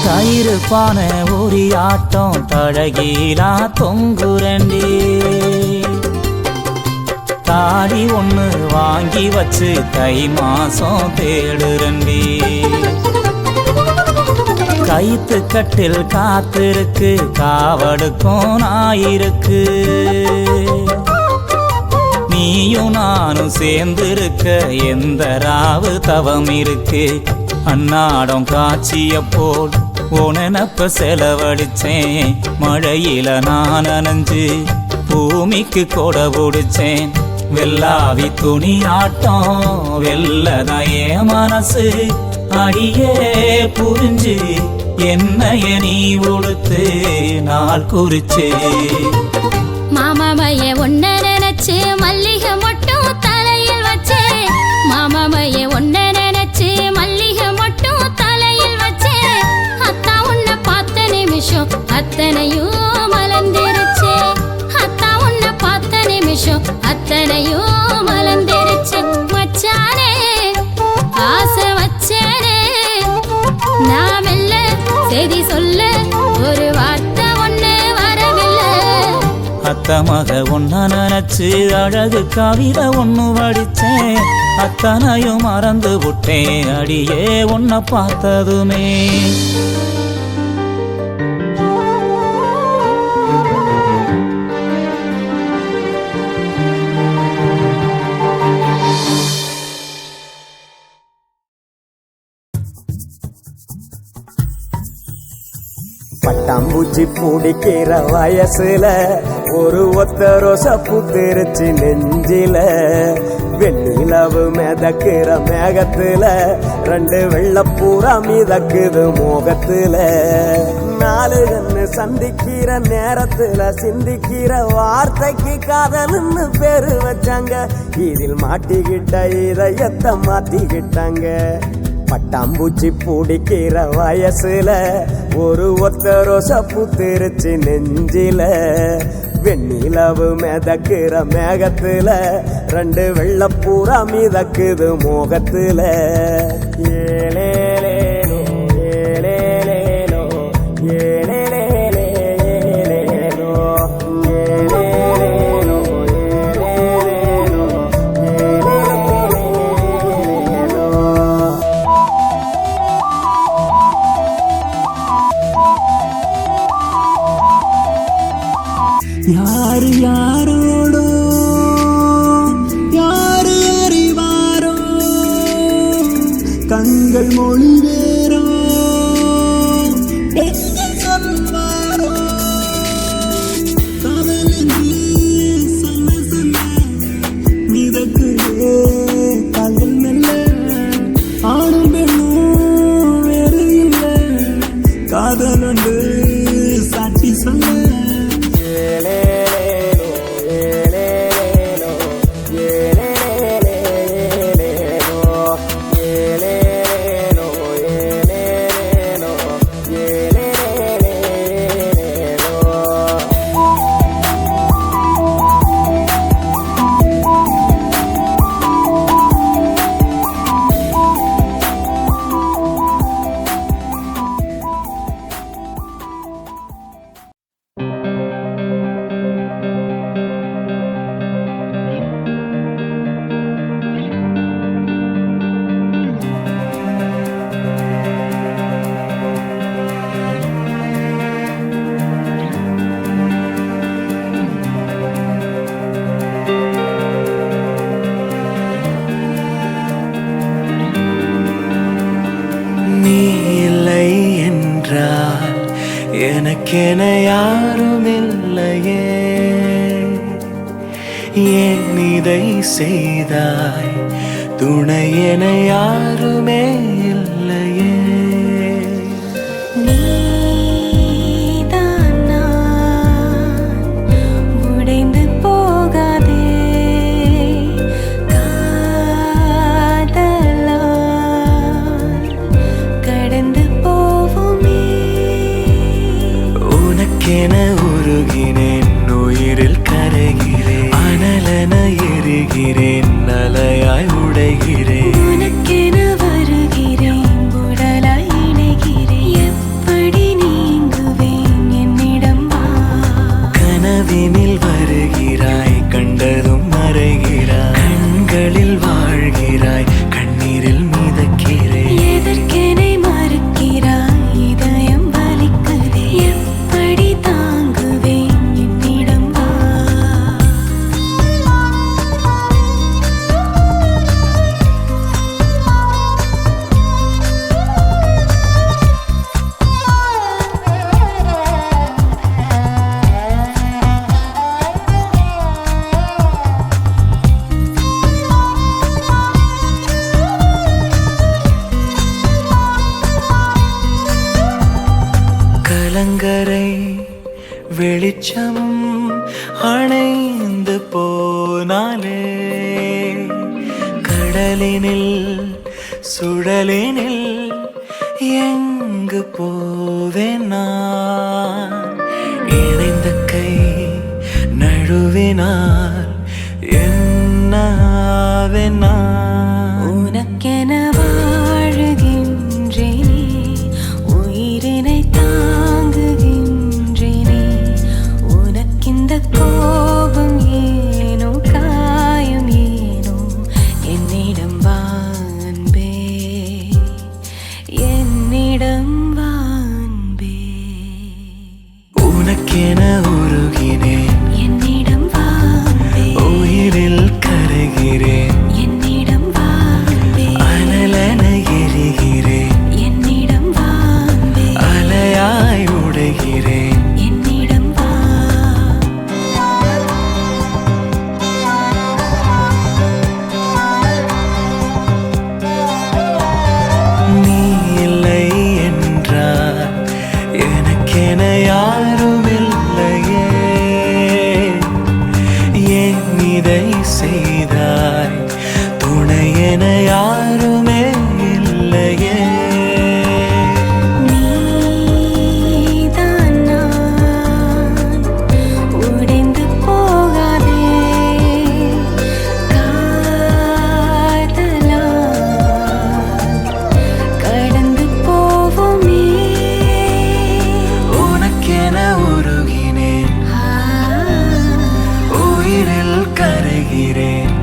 தயிருப்பான ஒரு ஆட்டம் தழகீலா தொங்குரண்டி தாடி ஒண்ணு வாங்கி வச்சு தை மாசம் தேடுரண்டி கைத்து கட்டில் காத்திருக்கு காவடுக்கும் நாயிருக்கு நீயும் நானும் சேர்ந்திருக்க எந்த ராவு தவம் இருக்கு அன்னாடம் காட்சிய போல் உனப்ப செலவழிச்சேன் மழையில நான் நனைஞ்சு பூமிக்கு கொடை பிடிச்சேன் வெள்ளாவி துணி ஆட்டம் வெள்ளதையே மனசு அடியே புரிஞ்சு என்னைய நீ உடுத்து நாள் குறிச்சு. மாமமைய ஒன்ன நினைச்சு மல்லிகை மட்டும் தலையில் வச்சு மாமமைய ஒன்ன நினைச்சு மல்லிகை மட்டும் தலையில் வச்சு அத்தா உன்னை பார்த்த நிமிஷம் அத்தனையும் மலர்ந்துருச்சு. அத்தா உன்னை பார்த்த நிமிஷம் அத்தனையும் மலர்ந்துருச்சு. மச்சானே ஆசை வச்சேனே நான் மெல்ல செய்தி சொல்ல ஒரு வார்த்தை ஒண்ணு வரவில்லை. அத்த மக ஒன்ன நினைச்சு அழகு கவிதை ஒண்ணு வடிச்சேன் அத்தனையும் மறந்து விட்டேன் அடியே உன்னை பார்த்ததுமே. பட்டாம்பூச்சி பிடிக்கிற வயசுல ஒரு ஒத்த ரோச புத்திருச்சு நெஞ்சில வெண்ணிலவு மிதக்கிற மேகத்துல ரெண்டு வெள்ளப்பூரா மிதக்குது மோகத்துல நாலு கண்ணு சந்திக்கிற நேரத்துல சிந்திக்கிற வார்த்தைக்கு காதல்னு பேரு வச்சாங்க இதில் மாட்டிக்கிட்ட இதயத்தை மாத்திக்கிட்டாங்க. பட்டாம்பூச்சி பிடிக்கிற வயசுல ஒரு ஒத்த ரோச புத்திருச்சு நெஞ்சில வெண்ணிலவு மிதக்கிற மேகத்துல ரெண்டு வெள்ளப்பூரா மிதக்குது மோகத்துல. ஏலேலேலோ ஏலேலேலோ ஏலேலேலோ ஏலேலேலோ ஏலேலேலோ யாரு யாரோடோ யாரு அறிவாரோ கண்கள் மொழி வேறோ என்ன சொல்வாரோ காதலி சொல்ல சொல்ல மிதக்குதே காதல் மெல்ல ஆணும் பெண்ணும் வேறு இல்லை காதல் ஒன்று சாட்சி சொல்ல. எனக்கென யாரும் இல்லையே ஏன் இதை செய்தாய் துணையென யாருமே இல்லையே நீதான் நான் உடைந்து போகாதே காதலால் கடந்து போவோமே உனக்கென உருகினேன் உயிரில் கரைகிறேன் அனலென எரிகிறேன் அலையாய் உடைகிறேன் உனக்கென வருகிறேன் உடலாய் இணைகிறேன் எப்படி நீங்குவேன் என்னிடம் வா கனவினில் வருகிறாய் கண்டதும் மறைகிறாய் கண்களில் வாழ்கிறாய் கண்ணீரில் மிதக்கிறேன் எதற்கெனை மறுக்கிறாய் இதயம் வலிக்குதே எப்படி தாங்குவேன் என்னிடம் வா கலங்கரை வெளிச்சம் அணைந்து போனாலே கடலினில் சுழலினில் எங்கு போவேன் நான் இணைந்த கை நழுவினால் என்னாவேன் நான் உனக்கென வாழுகின்றேனே உயிரினை தாங்குகின்றேனே உனக்கிந்த கோபம் ஏனோ காயம் ஏனோ என்னிடம் வா அன்பே என்னிடம் வா அன்பே உனக்கென உருகினேன் என்னிடம் வா அன்பே உயிரில் கரைகிறேன் என்னிடம் வா அன்பே அனலென எரிகிறேன் என்னிடம் வா அன்பே அலையாய் உடைகிறேன் என்னிடம் வா நீ இல்லை என்றால் எனக்கென யாரும் இல்லையே ஏன் இதை செய்தாய் துணையென யாருமே இல்லையே நீதான் நான் உடைந்து போகாதே காதலால் கடந்து போவோமே உனக்கென உருகினேன் உயிரில் கரைகிறேன்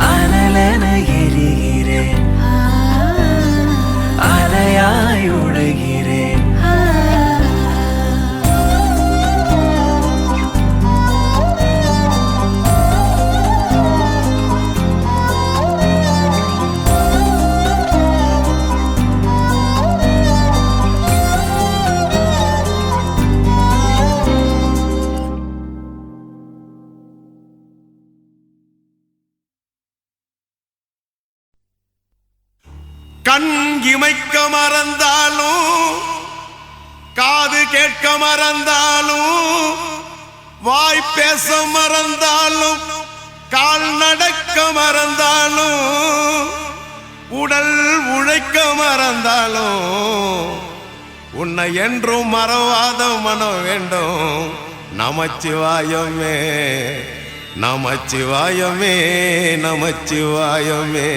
அனலென எரிகிறேன் அலையாய் உடைகிறேன் கண் இமைக்க மறந்தாலும் காது கேட்க மறந்தாலும் வாய் பேச மறந்தாலும் கால் நடக்க மறந்தாலும் உடல் உழைக்க மறந்தாலும் உன்னை என்றும் மறவாத மனம் வேண்டும் நமச்சிவாயமே நமச்சிவாயமே நமச்சிவாயமே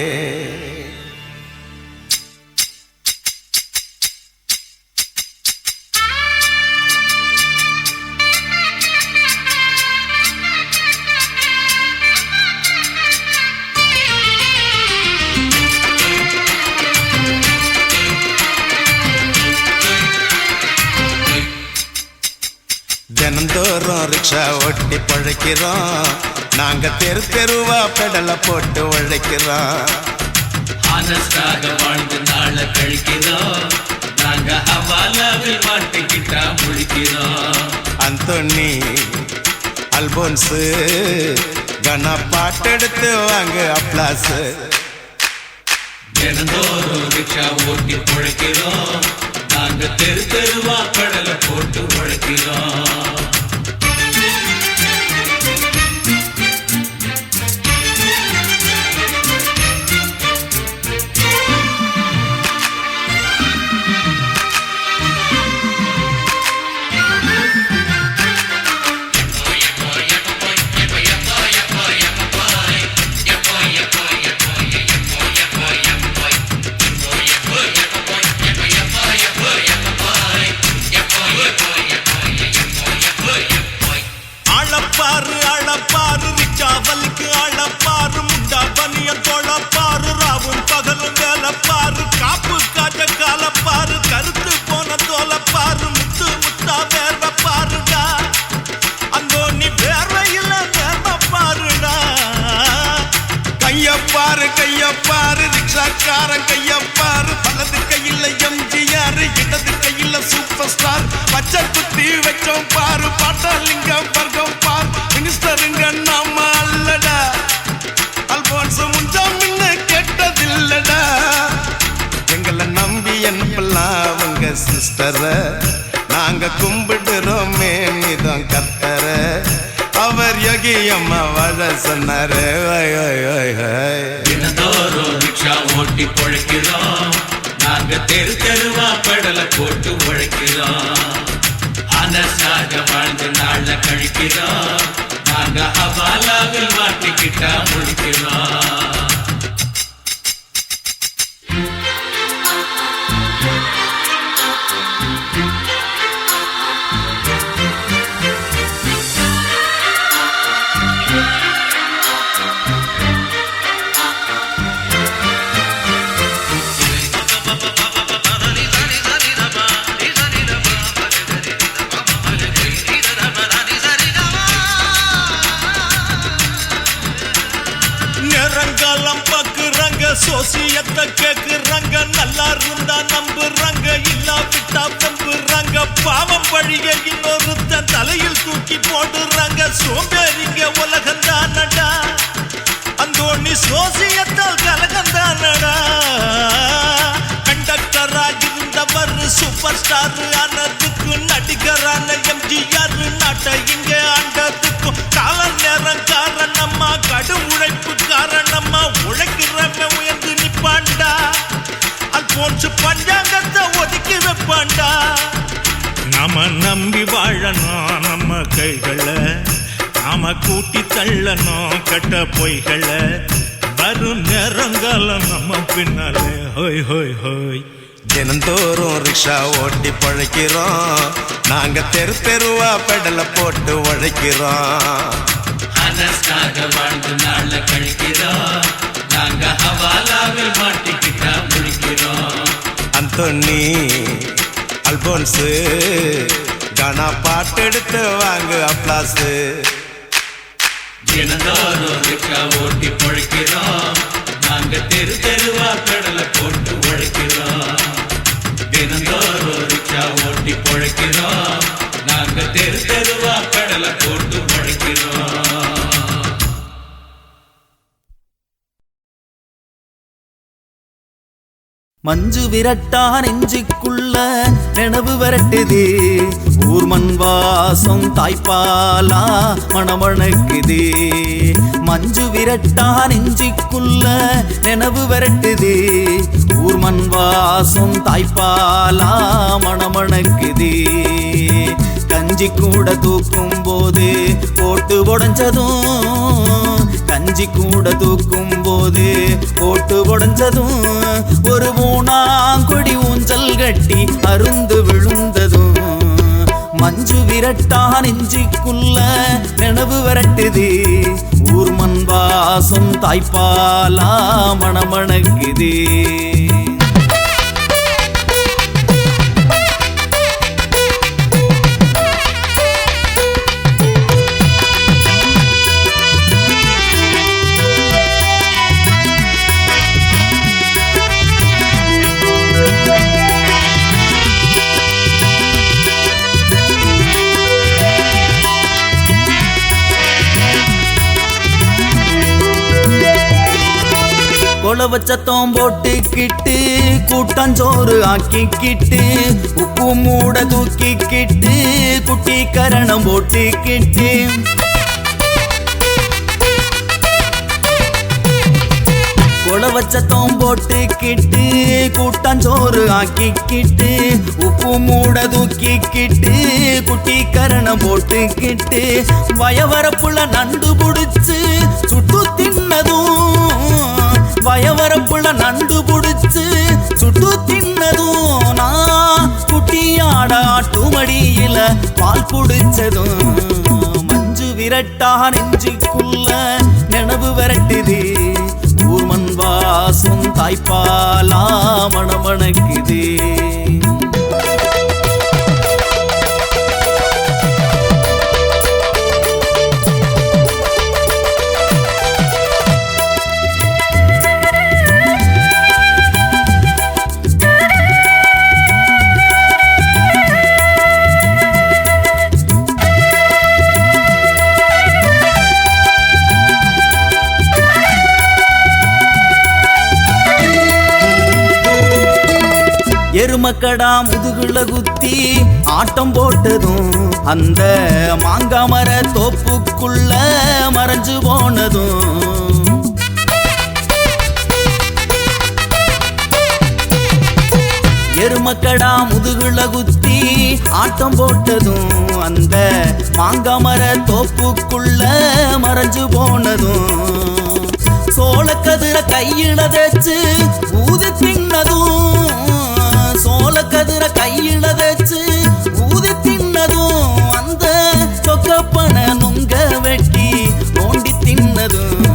தினந்தோறும் ரிக்ஷா ஓட்டி பழைக்கிறோம் நாங்க தெரு தெருவா பெடலை போட்டு உழைக்கிறோம் ஆனஸ்டாக வாழ்ந்து நாள கழிக்கிறோம் நாங்க ஹவாலாவில் மாட்டிக்கிட்டா முழிக்கிறோம் அந்தோனி அல்போன்ஸ் கனா பாட்டெடுத்து வாங்க அப்ளாஸ். தினந்தோறும் ரிக்ஷா ஓட்டி பொழைக்கிறோம், நாங்க தெரு தெருவா கடலை போட்டு உழைக்கிறோம். அளப்பாரு ரிச்சாவலுக்கு அளப்பாரு முண்டா பனியன் தோளப்பாரு ராவும் பகலும் வேலப்பாரு காப்பு காட்ட காலப்பாரு கருத்து போன தோலப்பாரு முத்து முத்தா வேர்வப்பாருடா அங்கோ நீ வேர்வையில் வேர்வப்பாருடா. கையப்பாரு ரிக்ஷாக்காரன் கையப்பாரு, வலது கையில எம்ஜிஆர் இடது கையில சூப்பர் ஸ்டார், பச்சை குத்தி வச்சோம் பாரு பாட்டாலிங்கம் வர்க்கம் பார், மினிஸ்டருங்க நாம அல்லடா, அல்போன்ஸ் முஞ்சா முன்ன கேட்டதில்லடா. எங்களை நம்பி என்பெல்லாம் உங்க சிஸ்டர, நாங்க கும்பிடுறோமே மிதம் கர்த்தர, அவர் யோகி அம்மா வாழ சொன்னாரு. தினந்தோறும் ரிக்ஷா ஓட்டி பொழைக்கிறோம், நாங்க தெரு தெருவா கடலை போட்டு உழைக்கிறோம். அனசாக வாழ்ந்து நாள கழிக்கிறோம், நாங்க ஹவாலாவில் மாட்டிக்கிட்டா முடிக்கிறோம். சோசியத்தை கேக்குறாங்க, நல்லா இருந்தா நம்புறாங்க, இல்லாவிட்டா நம்புறாங்க, பாவம் வழிய இன்னொருத்தன் தலையில் தூக்கி போடுறாங்க. சோம்பேறிங்க உலகந்தானடா, அந்தோணி சோசியத்தால் கலகந்தானடா. கண்டக்டராக இருந்தவர் சூப்பர் ஸ்டார் ஆனதுக்கு, நடிகரான எம்ஜிஆர் நாட்டை இங்க ஆண்டதுக்கும் கால நேரம் காரணமா, கடும் உழைப்பு காரணமா, உழைக்கிறவன் உயர்ந்து நிப்பாண்டா, அல்போன்ஸ் பஞ்சாங்கத்தை ஒதுக்கி வைப்பாண்டா. நாம நம்பி வாழணும் நம்ம கைகளை, நாம கூட்டி தள்ளணும் கட்ட பொய்களை, வரும் நேரங்காலம் நம்ம பின்னாலே ஹோய் ஹோய் ஹோய். தினந்தோறும் ரிக்ஷா ஓட்டி பழைக்கிறோம், நாங்க தெரு தெருவா பெடலை போட்டு உழைக்கிறோம். அனஸ்காக வாழ்ந்து நாள கழிக்கிறோம், நாங்க ஹவாலாவில் மாட்டிக்கிட்டா முடிக்கிறோம். அந்தோனி அல்போன்ஸ் கனா பாட்டெடுத்து வாங்க அப்ளாஸ். தினந்தோறும் ரிக்ஷா ஓட்டி பொழைக்கிறோம், நாங்க தெரு தெருவா கடலை போட்டு உழைக்கிறோம். தினந்தோறும் ரிக்ஷா ஓட்டி பொழைக்கிறோம், நாங்க தெரு தெருவா கடலை போட்டு உழைக்கிறோம். மஞ்சு விரட்டா நெஞ்சுக்குள்ள நினைவு விரட்டுது, ஊர் மண் வாசம் தாய்ப்பாலா மணமணக்குது. மஞ்சு விரட்டா நெஞ்சுக்குள்ள நினைவு விரட்டுது, ஊர் மண் வாசம் தாய்ப்பாலா மணமணக்குது. கஞ்சி கூட தூக்கும் போது போட்டு உடைஞ்சதும், கஞ்சி கூட தூக்கும் போது போட்டு உடைஞ்சதும், ஒரு மூணாங்கொடி ஊஞ்சல் கட்டி அருந்து விழுந்ததும். மஞ்சு விரட்டா நெஞ்சுக்குள்ள நினைவு விரட்டுது, ஊர் மண் வாசம் தாய்ப்பாலா மணமணக்குது. கொலவச்சத்தம் போட்டுக்கிட்டு கூட்டஞ்சோறு ஆக்கிக்கிட்டு உப்பு மூட தூக்கிக்கிட்டு குட்டி கரணம் போட்டுக்கிட்டு கொலவச்சத்தம் போட்டுக்கிட்டு கூட்டஞ்சோறு ஆக்கிக்கிட்டு உப்பு மூட தூக்கிக்கிட்டு குட்டி கரணம் போட்டுக்கிட்டு வயவரப்புல நண்டு புடிச்சு சுட்டு தின்னதும் வயவரப்புல நண்டு புடிச்சு சுட்டு தின்னதும் நான் குட்டியாட ஆட்டுமடியில பால் குடிச்சதும் மஞ்சு விரட்டா நெஞ்சுக்குள்ள நினைவு விரட்டுது ஊர்மன் வாசம் தாய்ப்பாலா மணமணக்குது எருமக்கடா முதுகுல குத்தி ஆட்டம் போட்டதும் அந்த மாங்காமர தோப்புக்குள்ள மறைஞ்சு போனதும் எருமக்கடா முதுகுல குத்தி ஆட்டம் போட்டதும் அந்த மாங்காமர தோப்புக்குள்ள மறைஞ்சு போனதும் சோளக்கதிர கையில தேச்சு ஊதி தின்னதும் சோளக்கதிர கையில தேச்சு ஊதி தின்னதும் அந்த சொக்கப்பன நுங்க வெட்டி நோண்டி தின்னதும்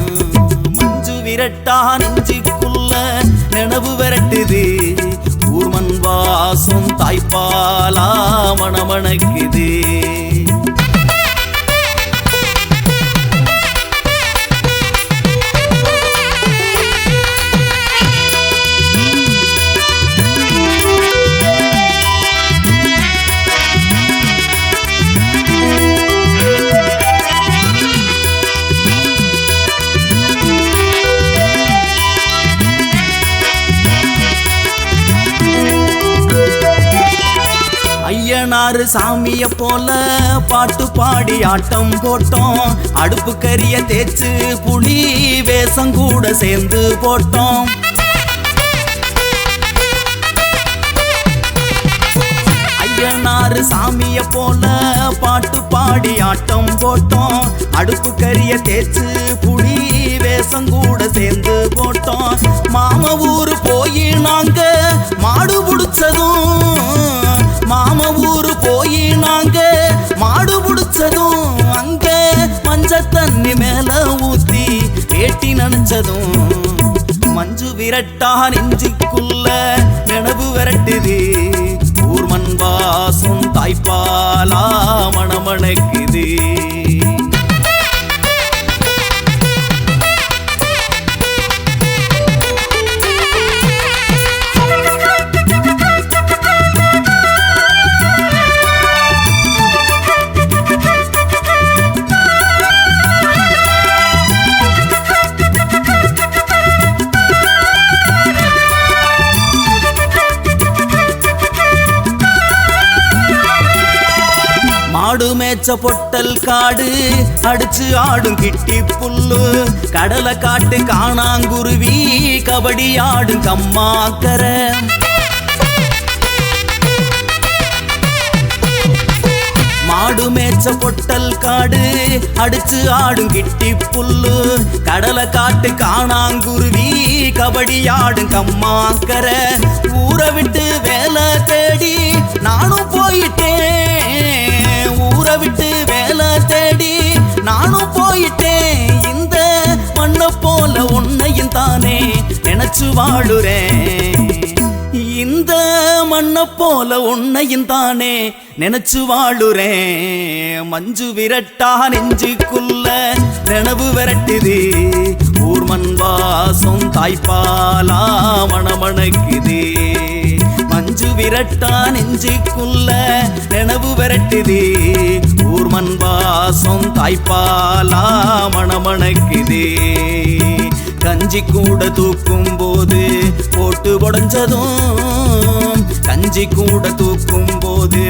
மஞ்சு விரட்டா நெஞ்சுக்குள்ள நினைவு விரட்டுது ஊர்மன் வாசம் தாய்ப்பாலா மணமணக்குது ஐயனாறு சாமிய போல பாட்டு பாடி ஆட்டம் போட்டோம் அடுப்பு கரிய தேச்சு புளி வேஷம் கூட சேர்ந்து போட்டோம் ஐயனாறு சாமிய போல பாட்டு பாடி ஆட்டம் போட்டோம் அடுப்பு கரிய தேச்சு புளி வேஷம் கூட சேர்ந்து போட்டோம் மாம ஊரு போய் நாங்க மாடு புடிச்சதும் மாம ஊரு போய் நாங்க மாடு புடிச்சதும் அங்க மஞ்ச தண்ணி மேல ஊத்தி ஏட்டி நனைச்சதும் மஞ்சு விரட்டா நெஞ்சுக்குள்ள நினைவு விரட்டுது ஊர்மன் வாசம் தாய்ப்பாலா மணமணக்குது மாடு மேய்ச்ச பொட்டல் காடு அடிச்சு ஆடும் கிட்டி புல்லு கடலை காட்டு காணாங்குருவி கபடி ஆடும் கம்மாக்கர மாடு மேய்ச்ச பொட்டல் காடு அடிச்சு ஆடும் கிட்டி புல்லு கடலை காட்டு காணாங்குருவி கபடி ஆடும் கம்மாக்கர ஊரை விட்டு வேலை தேடி நானும் போயிட்டேன் ஊரை விட்டு வேலை தேடி நானும் போயிட்டேன் இந்த மண்ணை போல உன்னையும் தானே நினைச்சு வாழுறேன் இந்த மண்ணை போல உன்னையும் தானே நினைச்சு வாழுறேன் மஞ்சு விரட்டா நெஞ்சுக்குள்ள நினைவு விரட்டுது ஊர்மன் வாசம் தாய்ப்பாலா மணமணக்குது மஞ்சு விரட்டா நெஞ்சுக்குள்ள நினைவு விரட்டுது ஊர்மன் வாசம் தாய்ப்பாலா மணமணக்குது கஞ்சி கூட தூக்கும் போது போட்டு உடைஞ்சதும் கஞ்சி கூட தூக்கும் போது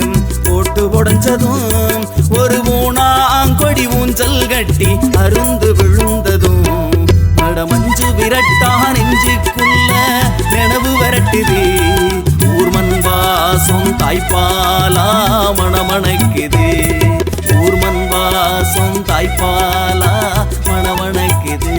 போட்டு உடைஞ்சதும் ஒரு ஊனாங்கொடி ஊஞ்சல் கட்டி அருந்து விழுந்ததும் மஞ்சு விரட்டா நெஞ்சுக்குள்ள நினைவு விரட்டுது ஊர் மண் வாசம் தாய்ப்பாலா மணமணக்குது ஊர் மண் வாசம் தாய்ப்பாலா மணமணக்குது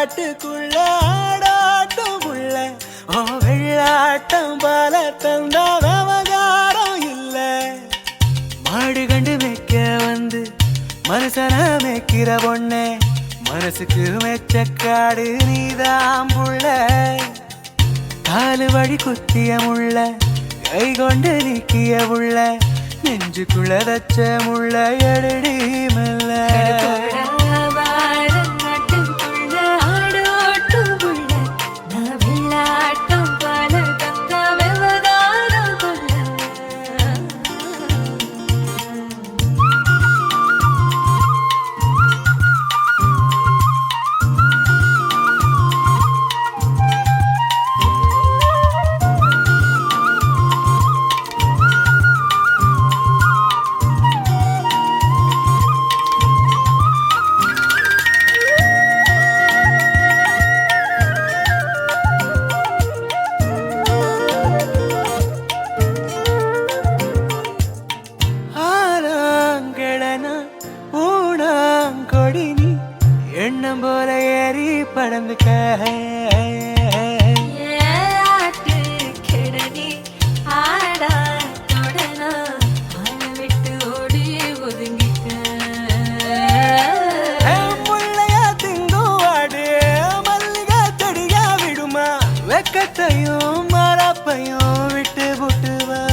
காட்டுக்குள்ள ஆடாட்டம் உள்ள ஓ வெள்ளாட்டம் பால தந்தா விவகாரம் இல்ல மாடு கண்டு மேய்க்க வந்து மனுஷன மேய்க்கிற பொண்ணே மனசுக்கு மெச்சக்காடு நீதான் புள்ள காலு வழி குத்திய முள்ள கை கொண்டு நீக்கிய புள்ள நெஞ்சுக்குள்ள தச்ச முள்ள எடுடி மெல்ல எண்ணம் போல ஏறி படந்துக்க கிடனி ஆடா தொடனா விட்டு ஓடி ஒதுங்கிக்க முள்ளையா திங்குவாடு மல்லிகா செடியா விடுமா வெக்கத்தையும் மரப்பையும் விட்டு புட்டுவா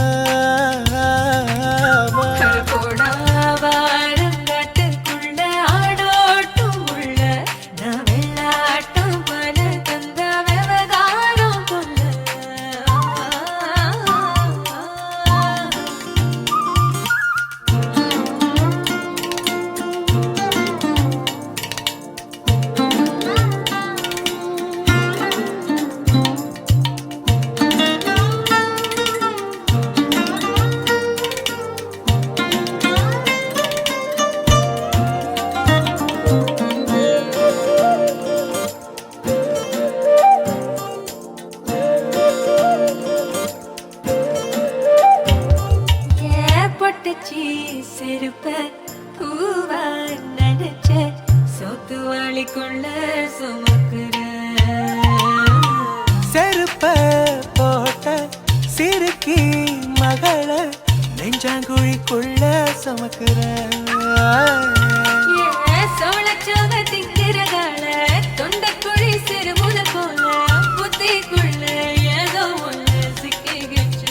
செருப்ப பூவா நினைச்ச சொத்து வாளிக்குள்ள சுமக்குற செருப்ப போட்ட சிறுக்கி மகள நெஞ்சாங்குழிக்குள்ள சுமக்குற சோழச்சோக திங்கிறகால தொண்டக்குழி சிறுமுல போல புத்திக்குள்ள ஏதோ ஒண்ணு சிக்கிச்சு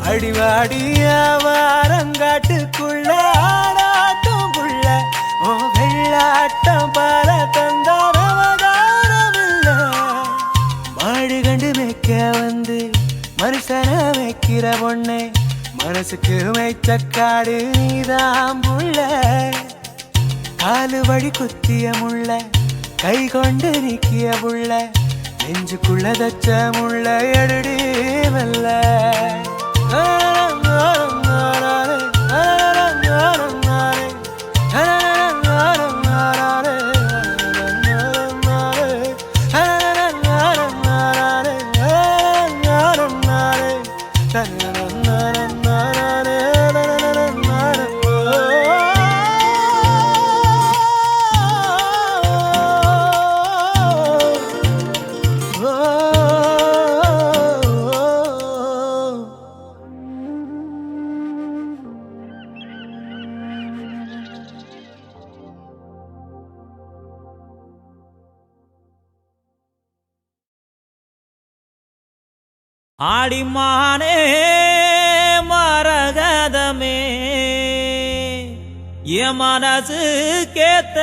அடிவாடிய வாரங்காட்டுக்குள்ள ஆடாட்டம் புள்ள ஓ வெள்ளாட்டம் பால தந்தா விவகாரம் இல்ல மாடு கண்டு மேய்க்க வந்து மனுஷன மேய்க்கிற பொண்ணே மனசுக்கு மெச்சக்காடு நீதான் புள்ள காலு வழி குத்திய முள்ள கை கொண்டு நீக்கிய புள்ள நெஞ்சுக்குள்ள தச்ச முள்ள எடுடி மெல்ல ஆடிமானே மரகதமே என் மனசு கேத்த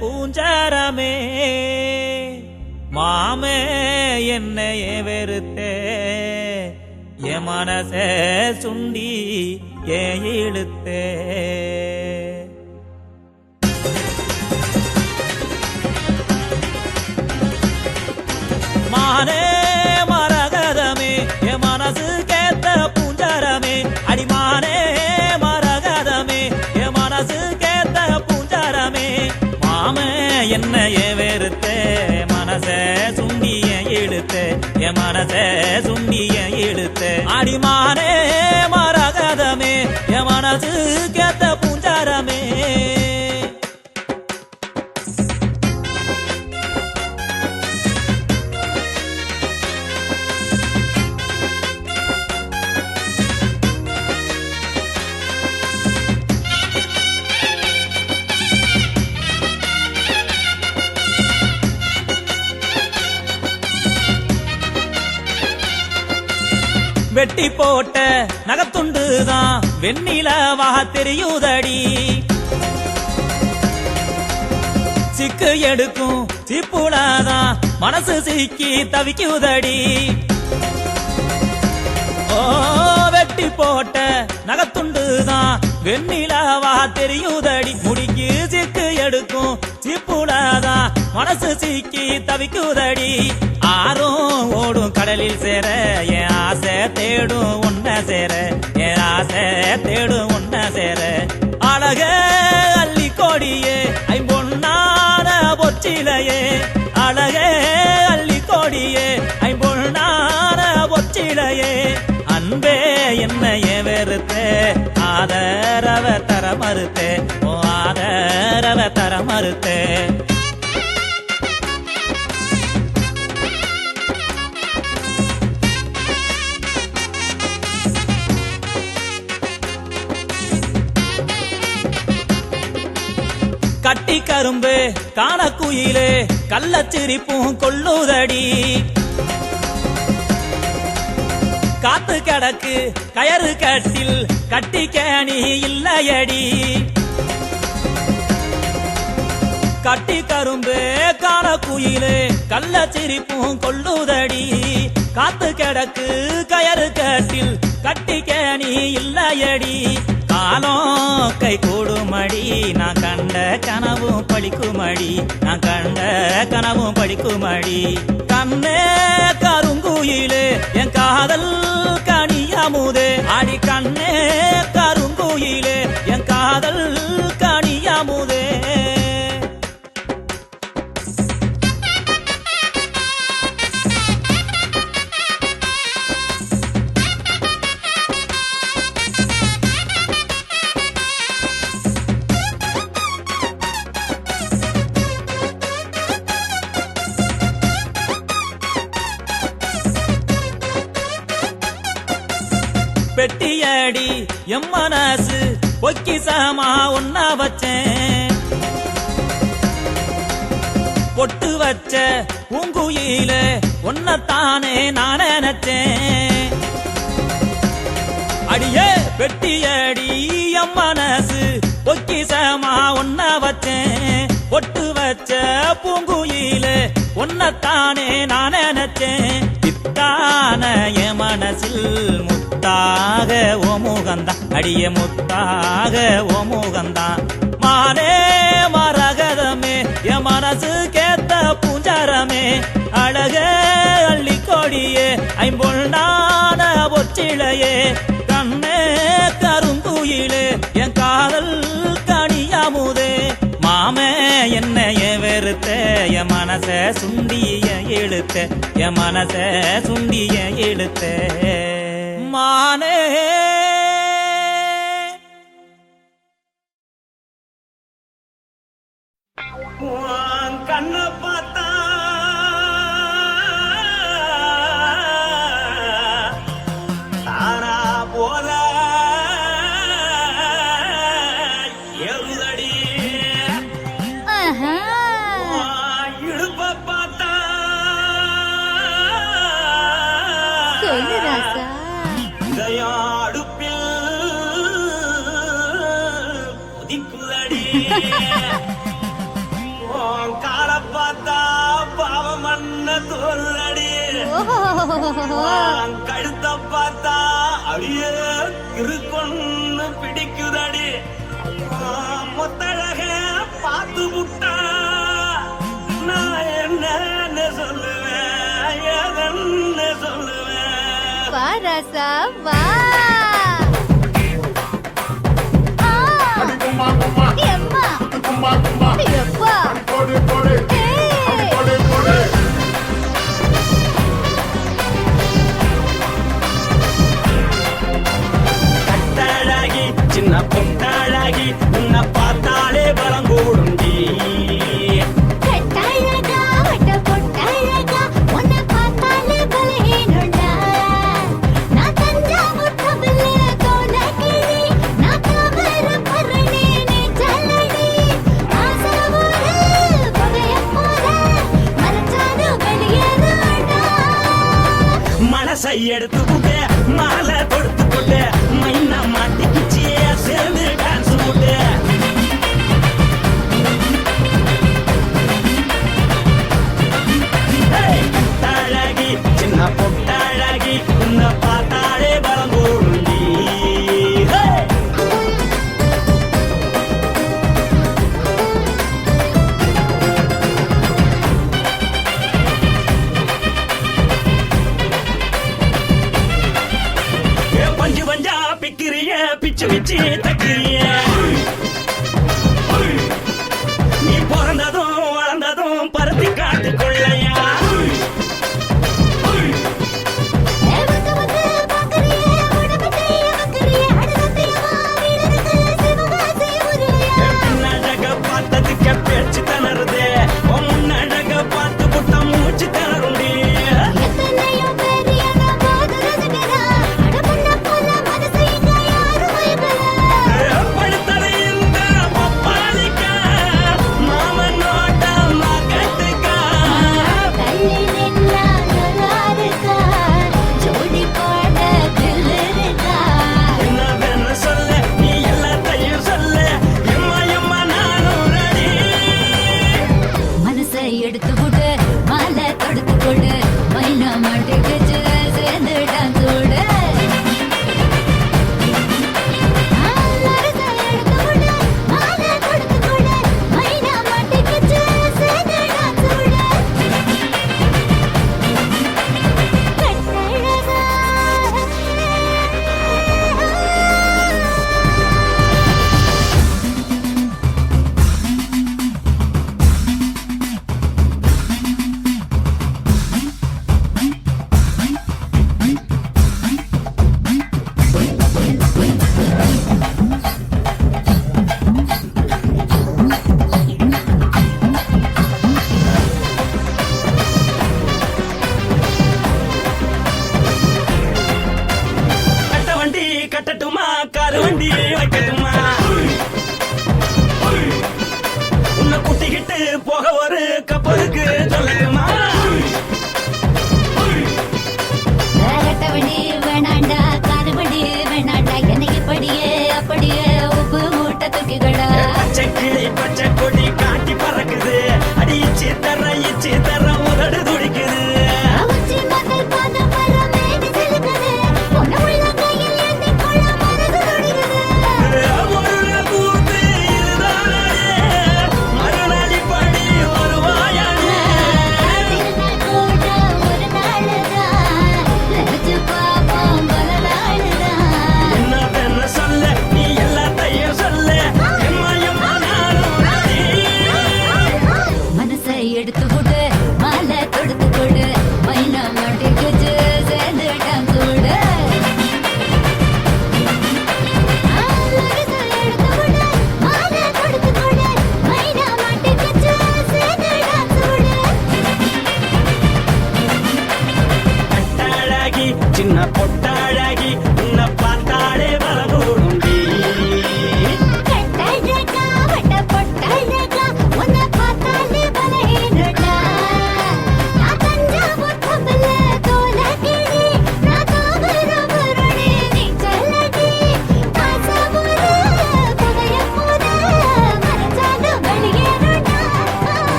பூஞ்சரமே மாமே என்னைய வெறுத்தே என் மனசே சுண்டி ஏன் இழுத்தே மானே மரகதமே என் மனசு கேத்த பூஞ்சரமே அடிமானே மரகதமே என் மனசு கேத்த பூஞ்சரமே மாமே என்னைய வெறுத்தே மனசே சுண்டிய இழுத்தே என் மனசே சுண்டிய இழுத்தே அடிமானே மரகதமே என் மனசு கேத்த பூஞ்சரமே வெட்டி போட்ட நகத்துண்டுதான் வெண்ணிலவா தெரியுதடி சிக்கு எடுக்கும் சிப்புடாதான் மனசு சிக்கி தவிக்குதடி ஓ வெட்டி போட்ட நகத்துண்டுதான் வெண்ணிலவா தெரியுதடி முடிக்கு சிக்கு எடுக்கும் சிப்புடாதான் மனசு சிக்கி தவிக்குதடி ஆறும் ஓடும் கடலில் சேர என் ஆசை தேடும் உன்ன சேர என் ஆசை தேடும் உன்ன சேர அழக அள்ளி கோடியே ஐம்பொன்னான பொச்சிலையே அழக அள்ளி கோடியே ஐம்பொன்னான பொச்சிலையே அன்பே என்னைய வெறுத்தே ஆதரவ தர மறுத்தே ஓ ஆதரவ தர மறுத்தே கட்டி கரும்பு காணக்குயிலே கள்ளச்சிரிப்பும் கொள்ளுதடி காத்து கிடக்கு கயறு கட்டில் கட்டிக்கணி இல்லையடி கட்டி கரும்பு காணக்குயிலே கள்ளச்சிரிப்பும் கொள்ளுதடி காத்து கிடக்கு கயறு கட்டில் கட்டிக்கணி இல்லையடி காலம் கை கூடுமடி நான் கண்ட கனவும் பழிக்குமடி நான் கண்ட கனவும் பழிக்குமடி கண்ணே கருங்குயிலே என் காதல் கனியமுதே அடி கண்ணே கருங்குயிலே என் காதல் கனியமுதே பெட்டியடி எம் மனசு பொக்கிசமா ஒன்ன வச்சேன் பொட்டு வச்ச பூங்குயில ஒன்னத்தானே நான் நினைச்சேன் அடியே பெட்டியடி எம் மனசு பொக்கிசமா ஒன்ன வச்சேன் பொட்டு வச்ச பூங்குயில ஒன்னத்தானே நான் நினைச்சேன் பித்தான என் மனசில் முத்தாக ஓ முகந்தான் அடிய முத்தாக ஓ முகந்தான் மானே மரகதமே என் மனசு கேத்த பூஞ்சரமே அழக அள்ளி கொடியே ஐம்பொன்னான பொச்சிலையே கண்ணே கருங்குயிலே என் காதல் கனியமுதே மாமே என்னைய வெறுத்தே என் மனச சுண்டிய இழுத்தே என் மனச சுண்டிய இழுத்தே மானே கண்ண பார்த்தா தானா போல எழுதடி இடுப்ப பார்த்தா சொல்லு இனிக்குதடி உன் கால பார்த்தா பாவம் மண்ண தோறுதடி உன் கழுத்த பார்த்தா அப்படியே இருக்குன்னு பிடிக்குதடி மொத்தழக பார்த்து விட்டா நான் என்ன சொல்லுவேன் ஏதன்னு சொல்லுவேன் வா ராசா வா எம்மா எப்பா கட்டழகி சின்ன பொட்டழகி உன்னை பார்த்தாலே பலம் கூடுண்டி கட்டழகா வட்ட பொட்டழகா உன்னை பார்த்தாலே பலஹீனண்டா நான் தஞ்சாவூர் கவில்ல கோலகிரி நான் கவர பரணி நீ ஜல்லடி ஆசவூரு பகைய போல மரச்சாது வெளியேறாடா மனசை எடுத்து புட்டு மாலை கொடுத்து புட்டு மைனா மாட்டிக்கிச்சியே சேர்ந்து டான்ஸ் போட்டு கட்டழகி சின்ன பொட்டழகி உன்னை பார்த்தாலே பலம் கூடுண்டி பஞ்சு பஞ்சா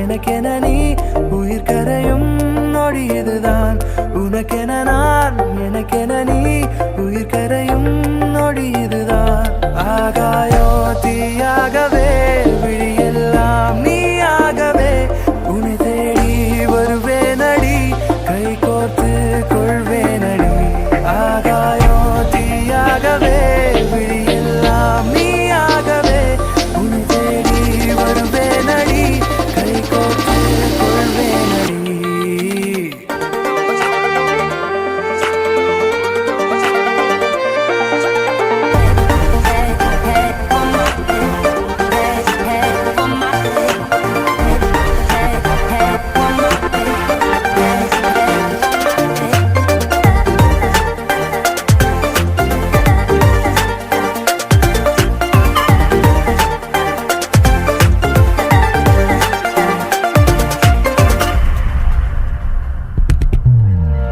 எனக்கென நீ உயிர் கரையும் நொடி இதுதான் உனக்கென நான் எனக்கென நீ உயிர் கரையும் நொடி இதுதான் ஆகாயோ தீயாகவே விழியெல்லாம் நீயாகவே உன்னை தேடி வருவேனடி கை கோர்த்து கொள்வேனடி ஆகாயோ தீயாகவே விழியெல்லாம் நீயாகவே உன்னை தேடி வருவேனடி கை கோர்த்து கொள்வேனடி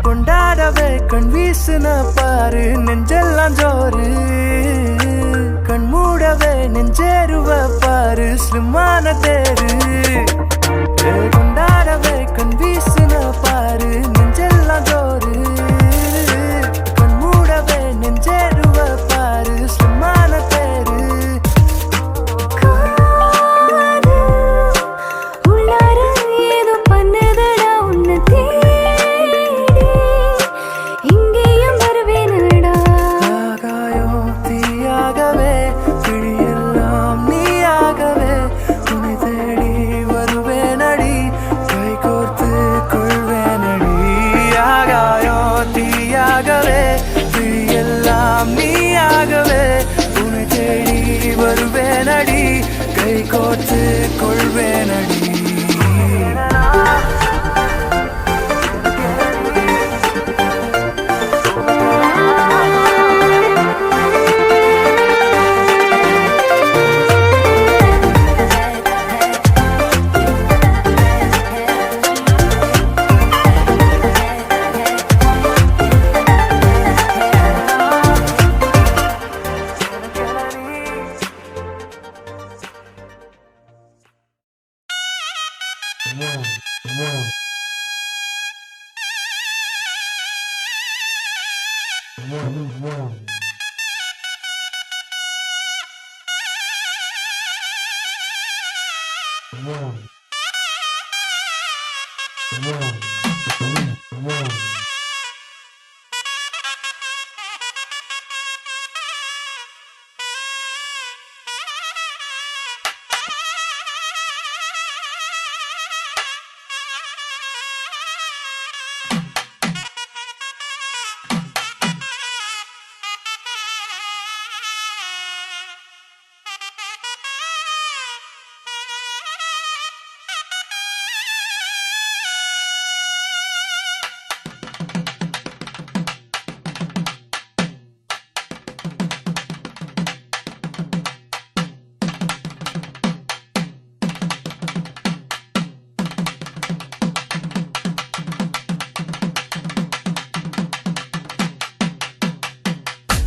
கொண்டாடவே கண் வீசுன பாரு நெஞ்செல்லாம் ஜோறு கண் மூடவே நெஞ்சேருவ பாரு ஸ்லிம்மான தேரு கொண்டாடவே கண் வீசுன பாரு நெஞ்செல்லாம் ஜோரு கண் மூடவே நெஞ்சேருவ பாரு ஸ்லிம்மான தேரு உள்ளார ஏதோ பண்ணதடா உன்னை இங்கேயும் வருவேனடா ஆகாயோ தீயாகவே விழியெல்லாம் நீயாகவே உன்னை தேடி வருவேனடி கை கோர்த்து கொள்வேனடி ஆகாயோ தீயாகவே விழியெல்லாம் நீயாகவே உன்னை தேடி வருவேனடி கை கோர்த்து கொள்வேனடி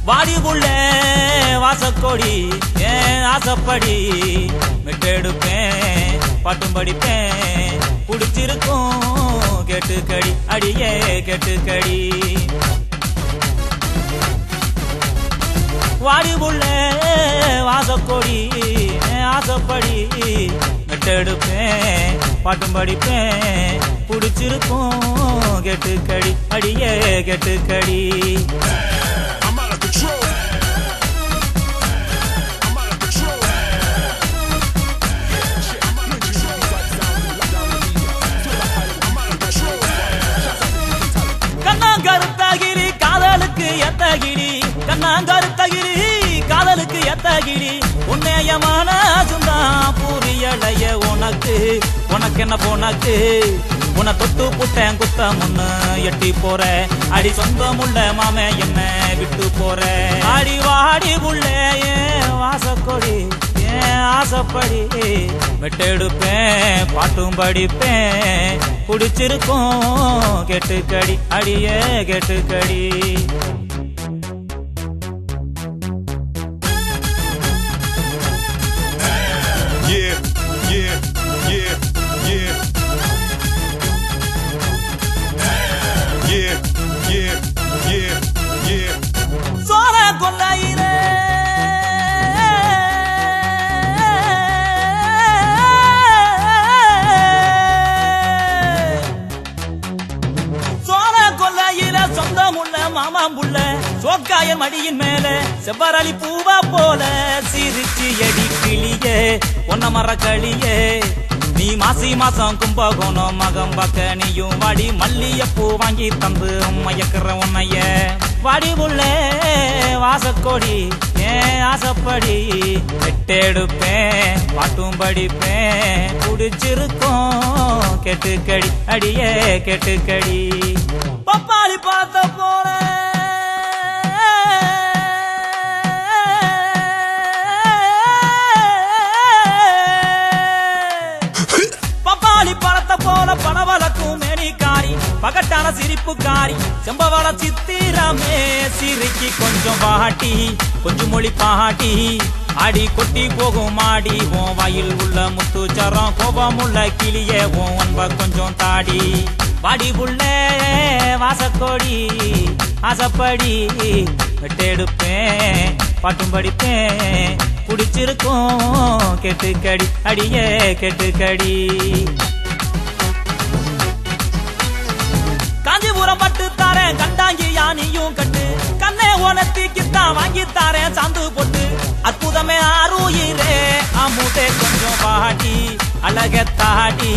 வாடி புள்ள வாசக்கோடி ஏன் ஆசைப்படி மெட்டெடுப்பேன் பாட்டும் படிப்பேன் புடிச்சிருக்கும் கேட்டுக்கடி அடியே கேட்டுக்கடி வாடி புள்ள வாசக்கோடி ஆசைப்படி மெட்டெடுப்பேன் பாட்டும் படிப்பேன் புடிச்சிருக்கும் கேட்டுக்கடி அடியே கேட்டுக்கடி கண்ணாங்கருத்தகிரி காதலுக்கு எத்தகிரி கண்ணாங்கருத்தகிரி காதலுக்கு எத்தகிரி உன்னையமான சுந்தான் புரியலைய உனக்கு உனக்கு என்ன போனக்கு உன தொட்டு புட்டேன் குத்தம் முன்னு எட்டி போற அடி சொந்தமுள்ள மாம என்ன விட்டு போற அடி வாடி புள்ள ஏன் வாசக்கொடி ஏன் ஆசைப்படி மெட்டெடுப்பேன் பாட்டும் படிப்பேன் புடிச்சிருக்கும் கேட்டுக்கடி அடியே கேட்டுக்கடி Yeah, yeah, yeah, yeah. மடியின் மேல செவ்வரளி பூவா போல சிரிச்சு எடி கிளியே ஒன்ன மர களியே நீ மாசி மாசம் கும்பகோணம் மகம் பக்க நீயும் வாடி மல்லியப்பூ வாங்கி தந்து மயக்கிற உன்னைய வாடி உள்ள வாசக்கோடி ஏன் ஆசப்படி எட்டெடுப்பேன் பாட்டும் படிப்பேன் குடிச்சிருக்கோம் கெட்டுக்கடி அடியே கெட்டுக்கடி பப்பாளி பார்த்த போல போல பணவளக்கும் மேனிக்காரி பகட்டான சிரிப்புக்காரி செம்பவள சித்திரமே சிரிக்கி கொஞ்சம் பாட்டி கொஞ்சம் மொழி பாட்டி அடி கொட்டி போகும் மாடி உன் வாயில் உள்ள முத்துச்சரம் கோபமுள்ள கிளியே உன் அன்ப கொஞ்சம் தாடி வாடி உள்ள வாசக்கோடி ஆசப்படி வெட்டெடுப்பேன் பாட்டும் படிப்பேன் குடிச்சிருக்கோம் கெட்டுக்கடி அடியே கெட்டுக்கடி காஞ்சிபுரம் பட்டு தாரேன் கண்டாங்கி யானியும் கட்டு கண்ணே உனத்திக்குத்தான் வாங்கி தாரேன் சாந்து போட்டு அற்புதமே ஆறுயிரே அமுதே கொஞ்சம் பாட்டி அழக தாடி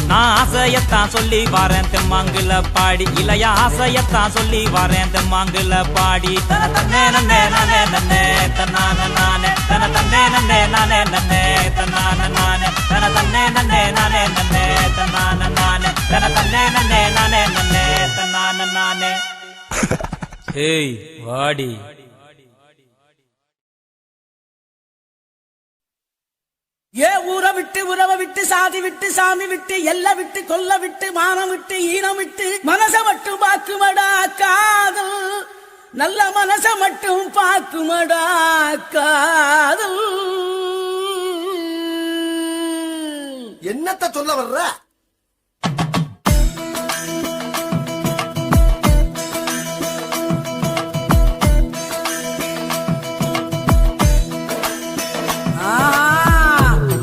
நான் ஆசையத்தான் சொல்லி வரேன் தெம்மாங்குல பாடி இளைய ஆசையத்தான் சொல்லி வரேன் தெம்மாங்குல பாடி தன தன்னே நன்னே நானே நன்னே தன்னான நானே தன தன்னே நன்னே நானே நன்னே தன்னான நானே தன தன்னே நன்னே நானே நன்னே தன்னான நானே தன தன்னே நன்னே நானே நன்னே தன்னான நானே ஏய் வாடி ஏ ஊரை விட்டு உறவை விட்டு சாதி விட்டு சாமி விட்டு எல்லை விட்டு கொல்ல விட்டு மானம் விட்டு ஈனம் விட்டு மனச மட்டும் பாக்குமடா காதல் நல்ல மனச மட்டும் பாக்குமடா காதல். என்னத்த சொல்ல வர்ற?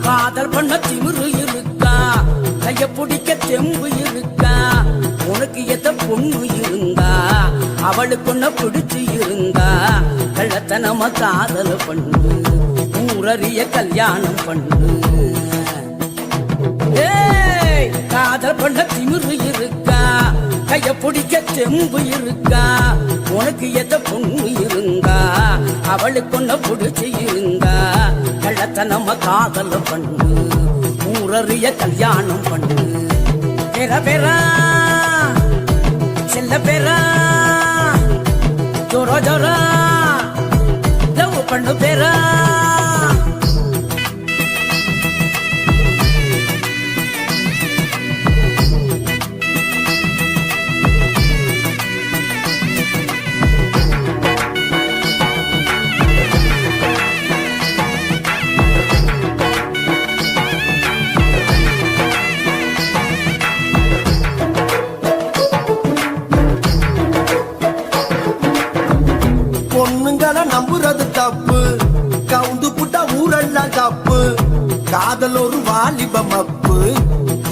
காதல் பண்ண திமிரு இருக்கா, கைய பிடிக்க தெம்பு இருக்கா, உனக்கு எத்த பொண்ணு இருந்தா அவளுக்கு ஒன்ன பிடிச்சு இருந்தா கள்ளத்தனமா காதல் பண்ணு, ஊரறிய கல்யாணம் பண்ணு. காதல் பண்ண திமிரு இருக்கா, கைய பிடிக்க தெம்பு இருக்கா, உனக்கு எத்த பொண்ணு இருந்தா அவளுக்கு ஒன்ன பிடிச்சு இருந்தா கள்ளத்தனமா காதல் பண்ணு, ஊரறிய கல்யாணம் பண்ணு. பெற பெறா செல்ல பெறா ஜோரா ஜோரா லவ் பண்ணு பெறா. நம்புறது தப்பு, கவுந்து புட்டா ஊரெல்லாம் தப்பு, காதல் ஒரு வாலிபம் அப்பு,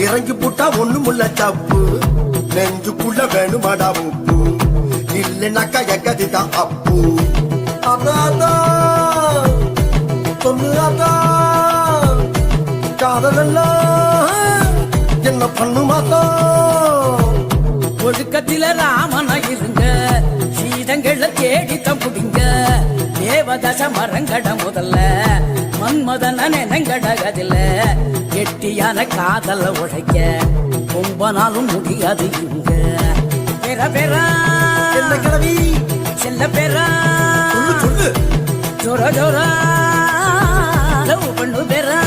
இறங்கி புட்டா ஒண்ணுமுள்ள தப்பு, நெஞ்சுக்குள்ள வேணுமாடா உப்பு, இல்லைனாக்கா எங்கதிதான் அப்பு. அதான் சொல்லு அதான் காதல் எல்லாம் என்ன பண்ணுமாதான். ஒழுக்கத்தில ராமனா இருங்க, சீதங்கள தேடித்தான் புடிங்க, தேவதச மரங்கட முதல்ல மன்மதன நெனங்கடகதில்ல, கெட்டியான காதல உழைக்க ரொம்ப நாளும் முடியாது இங்க. பெற பெறா என்ன கிழவி செல்ல பெறா சொல்லு ஜோர ஜோரா லவ் பண்ணு பெறா.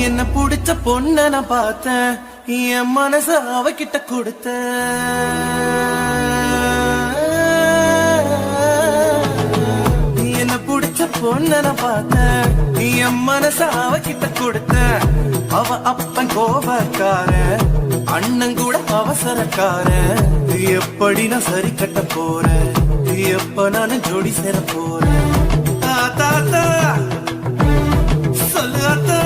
என்ன பிடிச்ச பொண்ண நான் பார்த்தேன், என் மனச அவகிட்ட கொடுத்த பொண்ண நான் பார்த்தேன் நீ என் மனச அவகிட்ட கொடுத்த அவ அப்பன் கோபக்கார அண்ணன் கூட அவசரக்கார எப்படி நான் சரி கட்ட போறேன் எப்ப நானும் ஜோடி சேர போறேன் தாத்தா சொல்லு அத்தா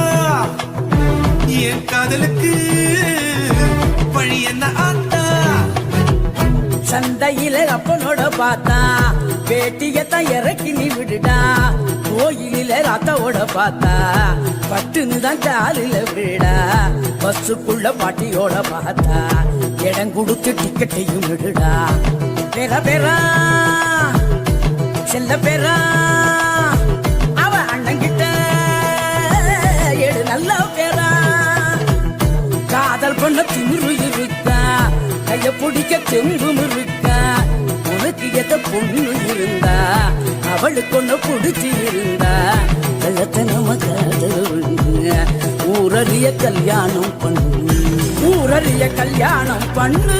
என் காதலுக்கு வழி என்ன ஆத்தா சந்தையில அப்பனோட பார்த்தா பேட்டியத்தான் இறக்கி நீ விடுடா கோயிலில ராத்தாவோட பார்த்தா பட்டுன்னு தான் காலில விடா பஸ்ஸுக்குள்ள பாட்டியோட பார்த்தா இடம் கொடுத்து டிக்கெட்டையும் விடுடா பெறா செல்ல பெறா அவ அண்ணங்கிட்ட எடு நல்ல பேரா காதல் பண்ண திமிரு இருக்கா கைய பிடிக்க தெம்பும் இருக்கா உனக்கு எத பொண்ணு இருந்தா அவளுக்கு ஒண்ணு பிடிச்சி இருந்தா கள்ளத்தனம காதல் ஊரறிய கல்யாணம் பண்ணு ஊரறிய கல்யாணம் பண்ணு